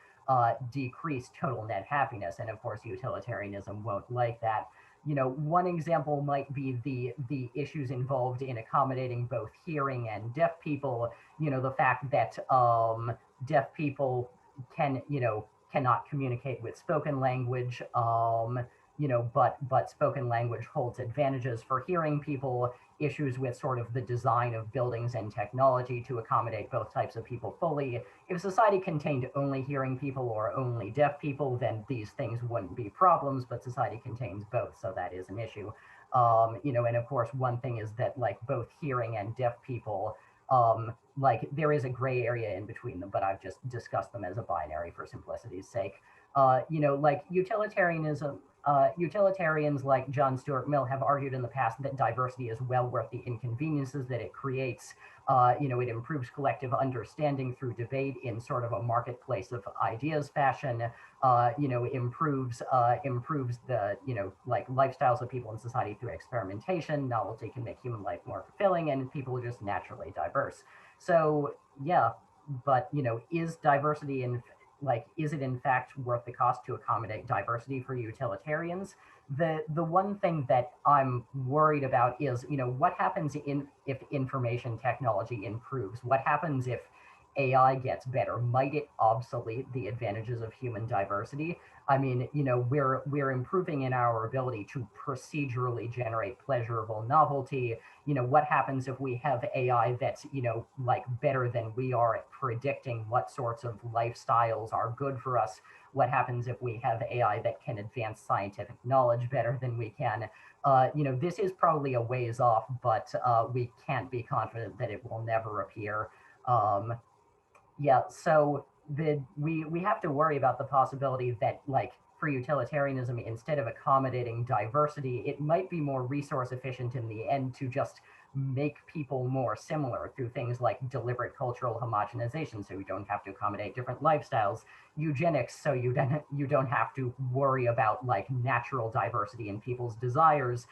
decrease total net happiness, and of course utilitarianism won't like that. One example might be the issues involved in accommodating both hearing and deaf people. The fact that deaf people cannot communicate with spoken language, but spoken language holds advantages for hearing people, issues with sort of the design of buildings and technology to accommodate both types of people fully. If society contained only hearing people or only deaf people, then these things wouldn't be problems, but society contains both, so that is an issue. And of course, one thing is that both hearing and deaf people, there is a gray area in between them, but I've just discussed them as a binary for simplicity's sake. Like utilitarianism, utilitarians like John Stuart Mill have argued in the past that diversity is well worth the inconveniences that it creates. It improves collective understanding through debate in sort of a marketplace of ideas fashion. Improves the like lifestyles of people in society through experimentation. Novelty can make human life more fulfilling, and people are just naturally diverse. So yeah, but is diversity is it in fact worth the cost to accommodate diversity for utilitarians? The one thing that I'm worried about is, what happens if information technology improves? What happens if AI gets better? Might it obsolete the advantages of human diversity? I mean, we're improving in our ability to procedurally generate pleasurable novelty. What happens if we have AI that's, like better than we are at predicting what sorts of lifestyles are good for us? What happens if we have AI that can advance scientific knowledge better than we can? This is probably a ways off, but we can't be confident that it will never appear. Um, yeah, so we have to worry about the possibility that, like, for utilitarianism, instead of accommodating diversity, it might be more resource efficient in the end to just make people more similar through things like deliberate cultural homogenization, so you don't have to accommodate different lifestyles, eugenics, so you don't have to worry about like natural diversity in people's desires.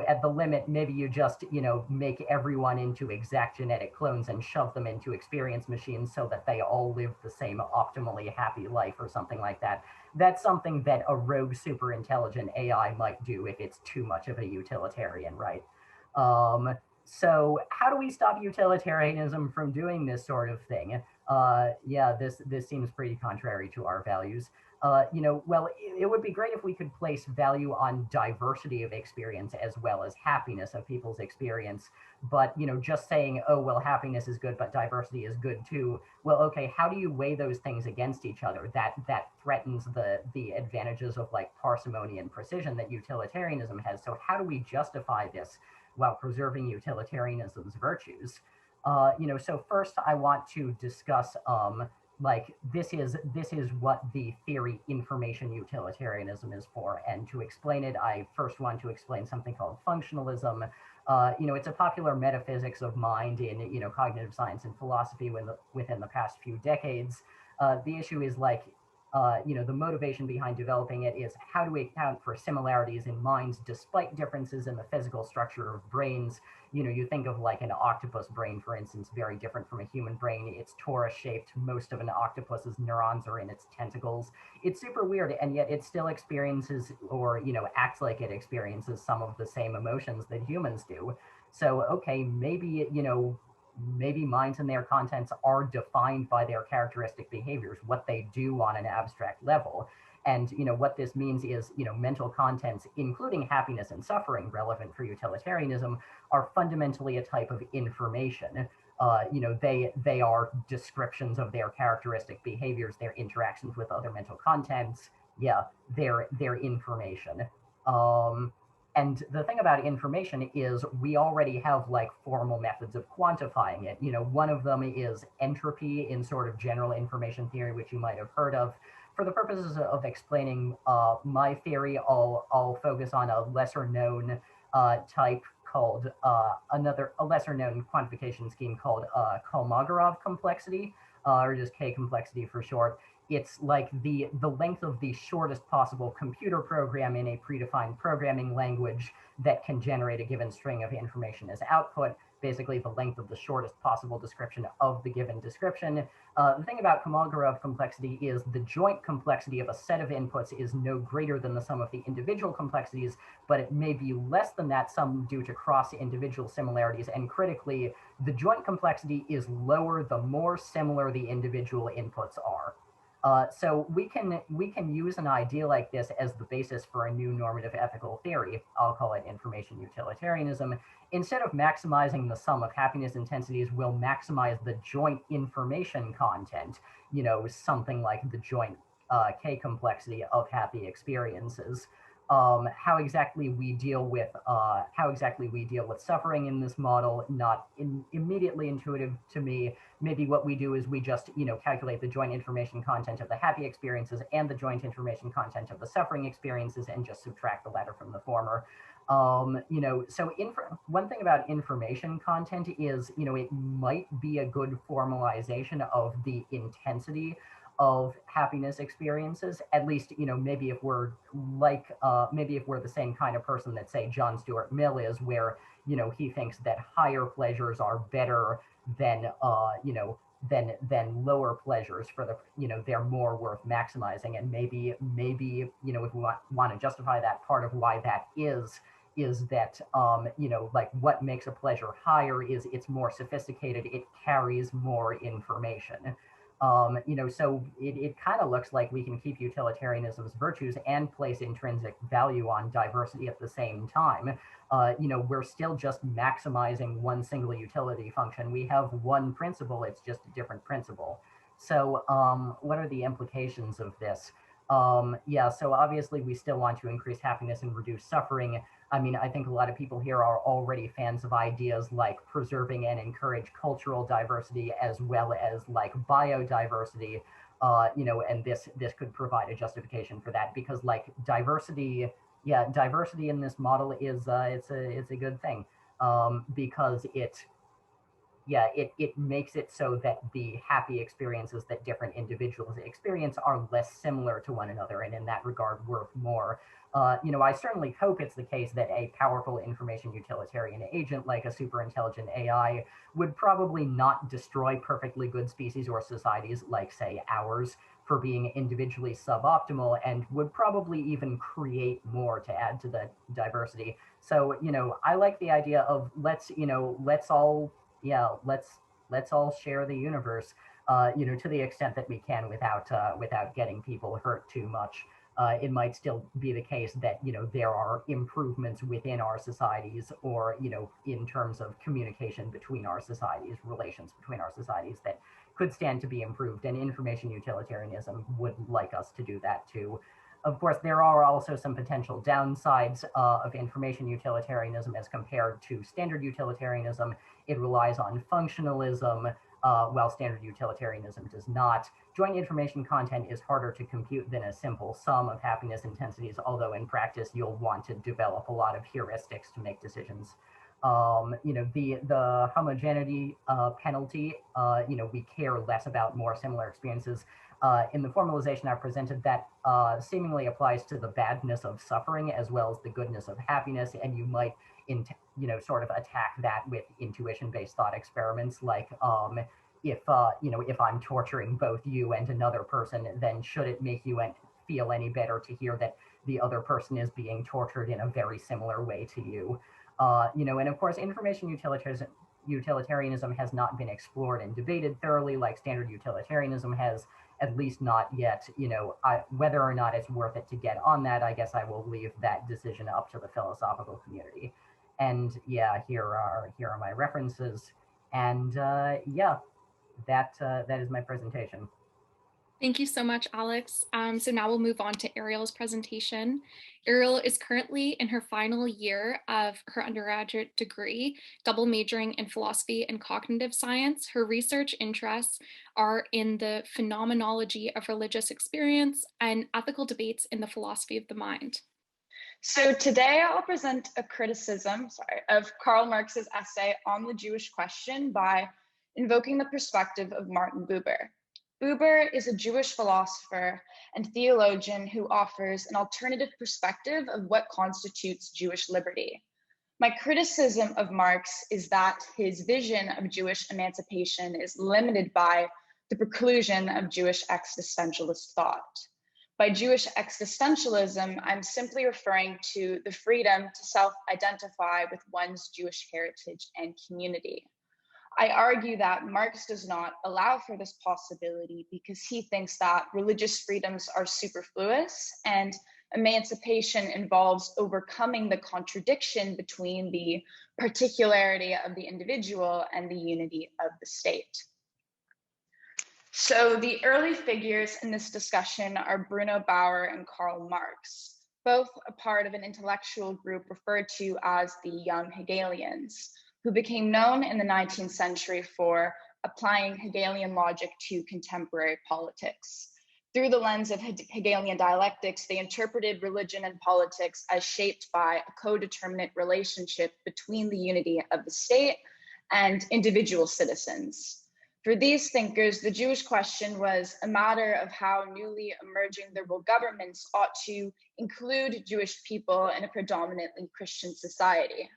At the limit, maybe you just, make everyone into exact genetic clones and shove them into experience machines so that they all live the same optimally happy life or something like that. That's something that a rogue super intelligent AI might do if it's too much of a utilitarian, right? So how do we stop utilitarianism from doing this sort of thing? Yeah, this seems pretty contrary to our values. Well, it would be great if we could place value on diversity of experience as well as happiness of people's experience. But, just saying, oh, well, happiness is good, but diversity is good too. Well, okay, how do you weigh those things against each other? That threatens the advantages of like parsimony and precision that utilitarianism has. So how do we justify this while preserving utilitarianism's virtues? So first I want to discuss like this is what the theory information utilitarianism is for, and to explain it, I first want to explain something called functionalism. It's a popular metaphysics of mind in cognitive science and philosophy within the past few decades. The issue is like the motivation behind developing it is how do we account for similarities in minds despite differences in the physical structure of brains. You think of like an octopus brain, for instance, very different from a human brain. It's torus shaped. Most of an octopus's neurons are in its tentacles. It's super weird, and yet it still experiences or, acts like it experiences some of the same emotions that humans do. So, okay, maybe minds and their contents are defined by their characteristic behaviors, what they do on an abstract level. And what this means is mental contents, including happiness and suffering, relevant for utilitarianism, are fundamentally a type of information. They are descriptions of their characteristic behaviors, their interactions with other mental contents. Yeah, they're information. Um, and the thing about information is we already have like formal methods of quantifying it. One of them is entropy in sort of general information theory, which you might have heard of. For the purposes of explaining my theory, I'll focus on a lesser known type called a lesser known quantification scheme called Kolmogorov complexity, or just K complexity for short. It's like the length of the shortest possible computer program in a predefined programming language that can generate a given string of information as output, basically the length of the shortest possible description of the given description. The thing about Kolmogorov complexity is the joint complexity of a set of inputs is no greater than the sum of the individual complexities, but it may be less than that sum due to cross-individual similarities, and critically, the joint complexity is lower the more similar the individual inputs are. So we can use an idea like this as the basis for a new normative ethical theory. I'll call it information utilitarianism. Instead of maximizing the sum of happiness intensities, we'll maximize the joint information content, something like the joint K complexity of happy experiences. how exactly we deal with suffering in this model, not immediately intuitive to me. Maybe what we do is we just, calculate the joint information content of the happy experiences and the joint information content of the suffering experiences and just subtract the latter from the former. So one thing about information content is, it might be a good formalization of the intensity of happiness experiences, at least, maybe if we're the same kind of person that, say, John Stuart Mill is, where, he thinks that higher pleasures are better than, than lower pleasures for the, they're more worth maximizing. And maybe, if we want to justify that, part of why that is that, like what makes a pleasure higher is it's more sophisticated, it carries more information. So it kind of looks like we can keep utilitarianism's virtues and place intrinsic value on diversity at the same time. We're still just maximizing one single utility function. We have one principle, it's just a different principle. So what are the implications of this? So obviously we still want to increase happiness and reduce suffering. I mean, I think a lot of people here are already fans of ideas like preserving and encourage cultural diversity as well as like biodiversity, and this could provide a justification for that, because like diversity in this model is it's a good thing, because it makes it so that the happy experiences that different individuals experience are less similar to one another, and in that regard worth more. I certainly hope it's the case that a powerful information utilitarian agent like a super intelligent AI would probably not destroy perfectly good species or societies like, say, ours for being individually suboptimal, and would probably even create more to add to the diversity. So, I like the idea of let's all share the universe, to the extent that we can without getting people hurt too much. It might still be the case that, there are improvements within our societies, or, in terms of communication between our societies, relations between our societies, that could stand to be improved, and information utilitarianism would like us to do that too. Of course, there are also some potential downsides of information utilitarianism as compared to standard utilitarianism. It relies on functionalism, while standard utilitarianism does not. Joint information content is harder to compute than a simple sum of happiness intensities, although in practice you'll want to develop a lot of heuristics to make decisions. The homogeneity penalty, we care less about more similar experiences. In the formalization I presented, that seemingly applies to the badness of suffering as well as the goodness of happiness, and you might sort of attack that with intuition-based thought experiments, like if I'm torturing both you and another person, then should it make you feel any better to hear that the other person is being tortured in a very similar way to you? And of course, information utilitarianism has not been explored and debated thoroughly like standard utilitarianism has, at least not yet. Whether or not it's worth it to get on that, I guess I will leave that decision up to the philosophical community. And here are my references. And that is my presentation.
Thank you so much, Alex. So now we'll move on to Ariel's presentation. Ariel is currently in her final year of her undergraduate degree, double majoring in philosophy and cognitive science. Her research interests are in the phenomenology of religious experience and ethical debates in the philosophy of the mind.
So today I'll present a criticism, of Karl Marx's essay on the Jewish question by invoking the perspective of Martin Buber. Buber is a Jewish philosopher and theologian who offers an alternative perspective of what constitutes Jewish liberty. My criticism of Marx is that his vision of Jewish emancipation is limited by the preclusion of Jewish existentialist thought. By Jewish existentialism, I'm simply referring to the freedom to self-identify with one's Jewish heritage and community. I argue that Marx does not allow for this possibility because he thinks that religious freedoms are superfluous and emancipation involves overcoming the contradiction between the particularity of the individual and the unity of the state. So the early figures in this discussion are Bruno, Bauer, and Karl Marx. both a part of an intellectual group referred to as the Young Hegelians, who became known in the 19th century for applying Hegelian logic to contemporary politics. Through the lens of Hegelian dialectics, they interpreted religion and politics as shaped by a co-determinate relationship between the unity of the state and individual citizens. For these thinkers, the Jewish question was a matter of how newly emerging liberal governments ought to include Jewish people in a predominantly Christian society.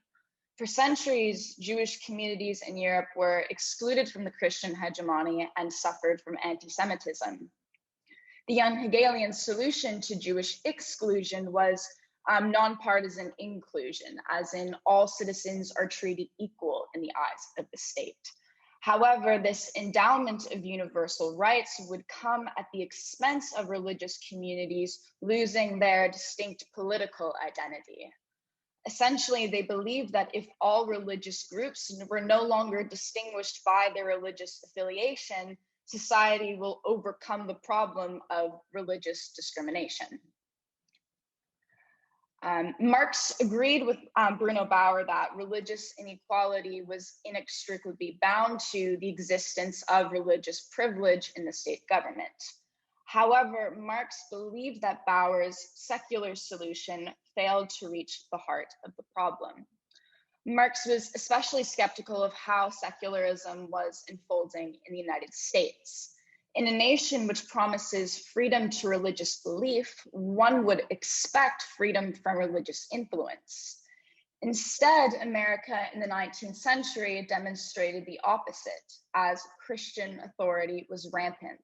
For centuries, Jewish communities in Europe were excluded from the Christian hegemony and suffered from anti-Semitism. The Young Hegelian solution to Jewish exclusion was nonpartisan inclusion, as in all citizens are treated equal in the eyes of the state. However, this endowment of universal rights would come at the expense of religious communities losing their distinct political identity. Essentially, they believed that if all religious groups were no longer distinguished by their religious affiliation, society will overcome the problem of religious discrimination. Marx agreed with Bruno Bauer that religious inequality was inextricably bound to the existence of religious privilege in the state government. However, Marx believed that Bauer's secular solution failed to reach the heart of the problem. Marx was especially skeptical of how secularism was unfolding in the United States. In a nation which promises freedom to religious belief, one would expect freedom from religious influence. Instead, America in the 19th century demonstrated the opposite, as Christian authority was rampant.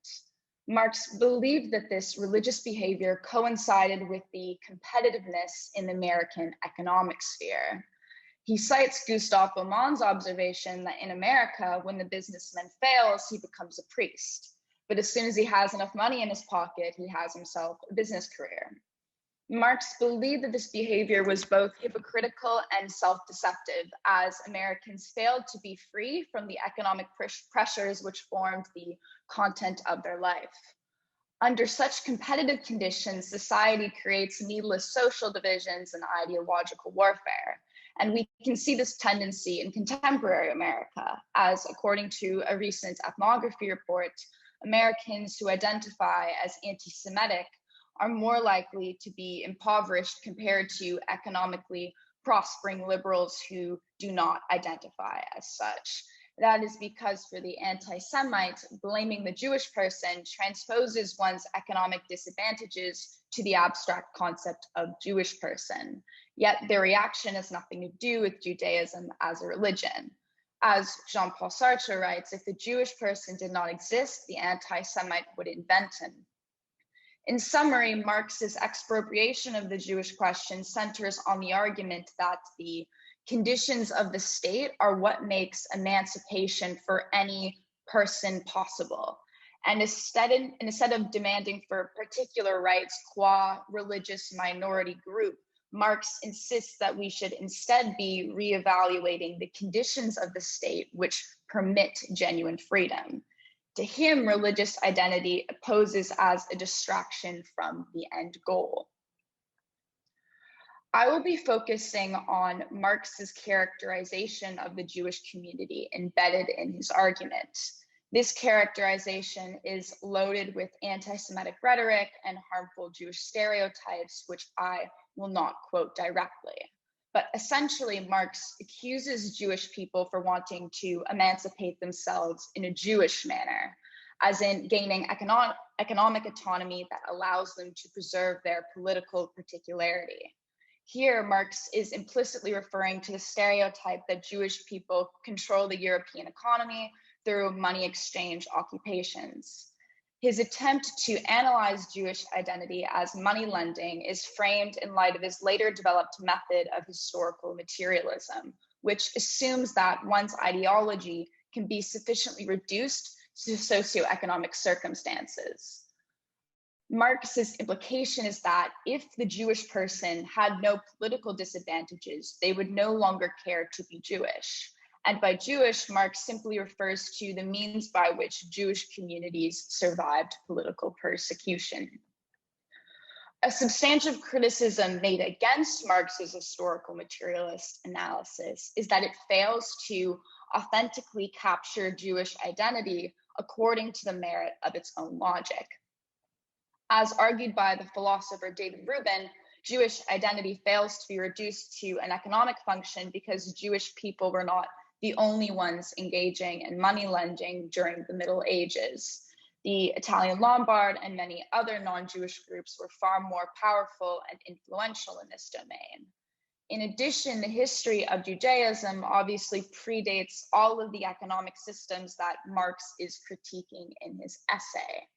Marx believed that this religious behavior coincided with the competitiveness in the American economic sphere. He cites Gustav Baumann's observation that in America, when the businessman fails, he becomes a priest. But as soon as he has enough money in his pocket, he has himself a business career. Marx believed that this behavior was both hypocritical and self-deceptive, as Americans failed to be free from the economic pressures which formed the content of their life. Under such competitive conditions, society creates needless social divisions and ideological warfare. And we can see this tendency in contemporary America, as according to a recent ethnography report, Americans who identify as anti-Semitic are more likely to be impoverished compared to economically prospering liberals who do not identify as such. That is because for the anti-Semite, blaming the Jewish person transposes one's economic disadvantages to the abstract concept of Jewish person. Yet their reaction has nothing to do with Judaism as a religion. As Jean-Paul Sartre writes, if the Jewish person did not exist, the anti-Semite would invent him. In summary, Marx's expropriation of the Jewish question centers on the argument that the conditions of the state are what makes emancipation for any person possible. And instead of demanding for particular rights qua religious minority group, Marx insists that we should instead be reevaluating the conditions of the state which permit genuine freedom. To him, religious identity poses as a distraction from the end goal. I will be focusing on Marx's characterization of the Jewish community embedded in his argument. This characterization is loaded with anti-Semitic rhetoric and harmful Jewish stereotypes, which I will not quote directly. But essentially, Marx accuses Jewish people for wanting to emancipate themselves in a Jewish manner, as in gaining economic autonomy that allows them to preserve their political particularity. Here, Marx is implicitly referring to the stereotype that Jewish people control the European economy through money exchange occupations. His attempt to analyze Jewish identity as money lending is framed in light of his later developed method of historical materialism, which assumes that one's ideology can be sufficiently reduced to socioeconomic circumstances. Marx's implication is that if the Jewish person had no political disadvantages, they would no longer care to be Jewish. And by Jewish, Marx simply refers to the means by which Jewish communities survived political persecution. A substantive criticism made against Marx's historical materialist analysis is that it fails to authentically capture Jewish identity according to the merit of its own logic. As argued by the philosopher David Rubin, Jewish identity fails to be reduced to an economic function because Jewish people were not the only ones engaging in money lending during the Middle Ages. The Italian Lombard and many other non-Jewish groups were far more powerful and influential in this domain. In addition, the history of Judaism obviously predates all of the economic systems that Marx is critiquing in his essay.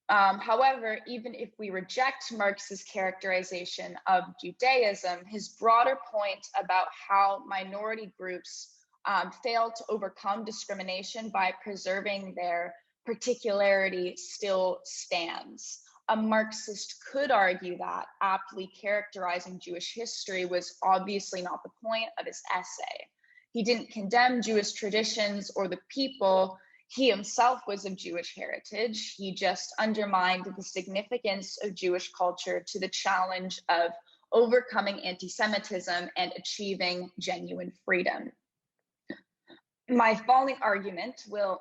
However, even if we reject Marx's characterization of Judaism, his broader point about how minority groups fail to overcome discrimination by preserving their particularity still stands. A Marxist could argue that aptly characterizing Jewish history was obviously not the point of his essay. He didn't condemn Jewish traditions or the people. He himself was of Jewish heritage. He just undermined the significance of Jewish culture to the challenge of overcoming anti-Semitism and achieving genuine freedom. My following argument will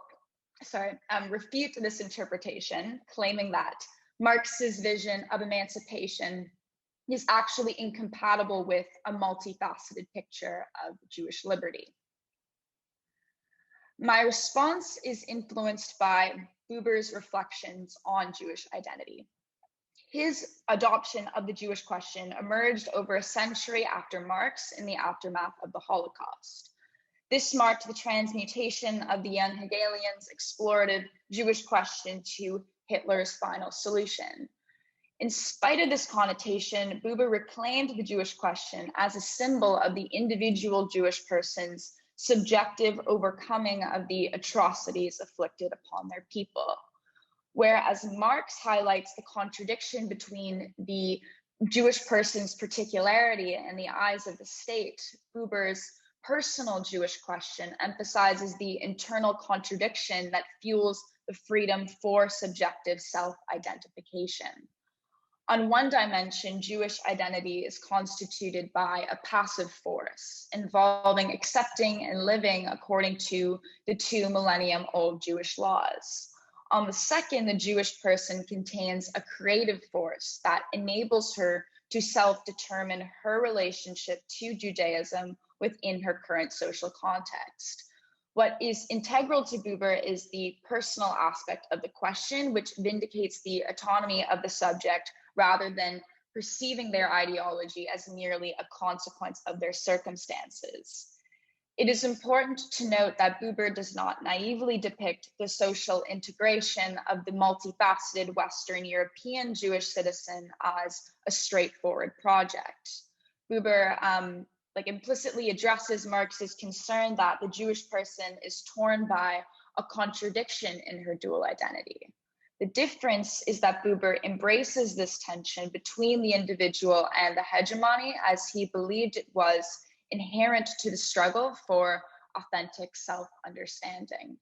refute this interpretation, claiming that Marx's vision of emancipation is actually incompatible with a multifaceted picture of Jewish liberty. My response is influenced by Buber's reflections on Jewish identity. His adoption of the Jewish question emerged over a century after Marx in the aftermath of the Holocaust. This marked the transmutation of the young Hegelians' explorative Jewish question to Hitler's final solution. In spite of this connotation, Buber reclaimed the Jewish question as a symbol of the individual Jewish person's subjective overcoming of the atrocities afflicted upon their people. Whereas Marx highlights the contradiction between the Jewish person's particularity in the eyes of the state, Buber's personal Jewish question emphasizes the internal contradiction that fuels the freedom for subjective self-identification. On one dimension, Jewish identity is constituted by a passive force involving accepting and living according to the 2 millennium-old Jewish laws. On the second, the Jewish person contains a creative force that enables her to self-determine her relationship to Judaism within her current social context. What is integral to Buber is the personal aspect of the question, which vindicates the autonomy of the subject rather than perceiving their ideology as merely a consequence of their circumstances. It is important to note that Buber does not naively depict the social integration of the multifaceted Western European Jewish citizen as a straightforward project. Buber implicitly addresses Marx's concern that the Jewish person is torn by a contradiction in her dual identity. The difference is that Buber embraces this tension between the individual and the hegemony as he believed it was inherent to the struggle for authentic self-understanding.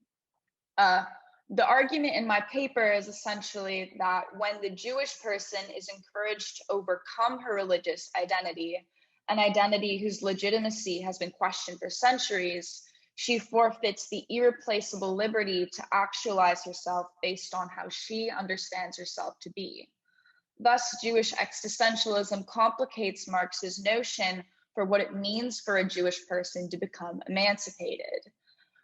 The argument in my paper is essentially that when the Jewish person is encouraged to overcome her religious identity, an identity whose legitimacy has been questioned for centuries, she forfeits the irreplaceable liberty to actualize herself based on how she understands herself to be. Thus, Jewish existentialism complicates Marx's notion for what it means for a Jewish person to become emancipated.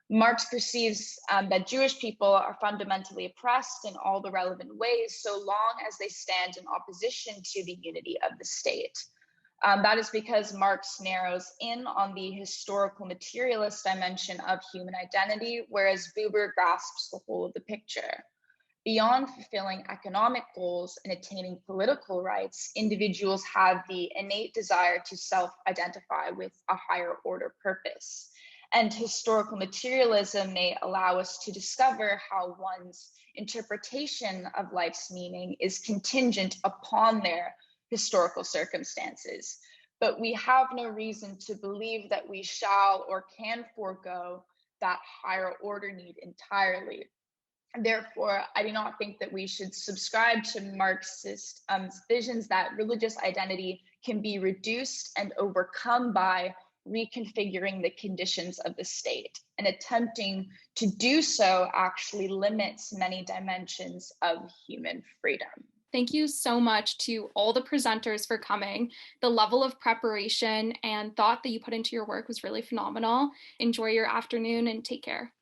Marx perceives that Jewish people are fundamentally oppressed in all the relevant ways so long as they stand in opposition to the unity of the state. That is because Marx narrows in on the historical materialist dimension of human identity, whereas Buber grasps the whole of the picture. Beyond fulfilling economic goals and attaining political rights, individuals have the innate desire to self-identify with a higher order purpose. And historical materialism may allow us to discover how one's interpretation of life's meaning is contingent upon their historical circumstances, but we have no reason to believe that we shall or can forego that higher order need entirely. Therefore, I do not think that we should subscribe to Marxist visions that religious identity can be reduced and overcome by reconfiguring the conditions of the state. And attempting to do so actually limits many dimensions of human freedom.
Thank you so much to all the presenters for coming. The level of preparation and thought that you put into your work was really phenomenal. Enjoy your afternoon and take care.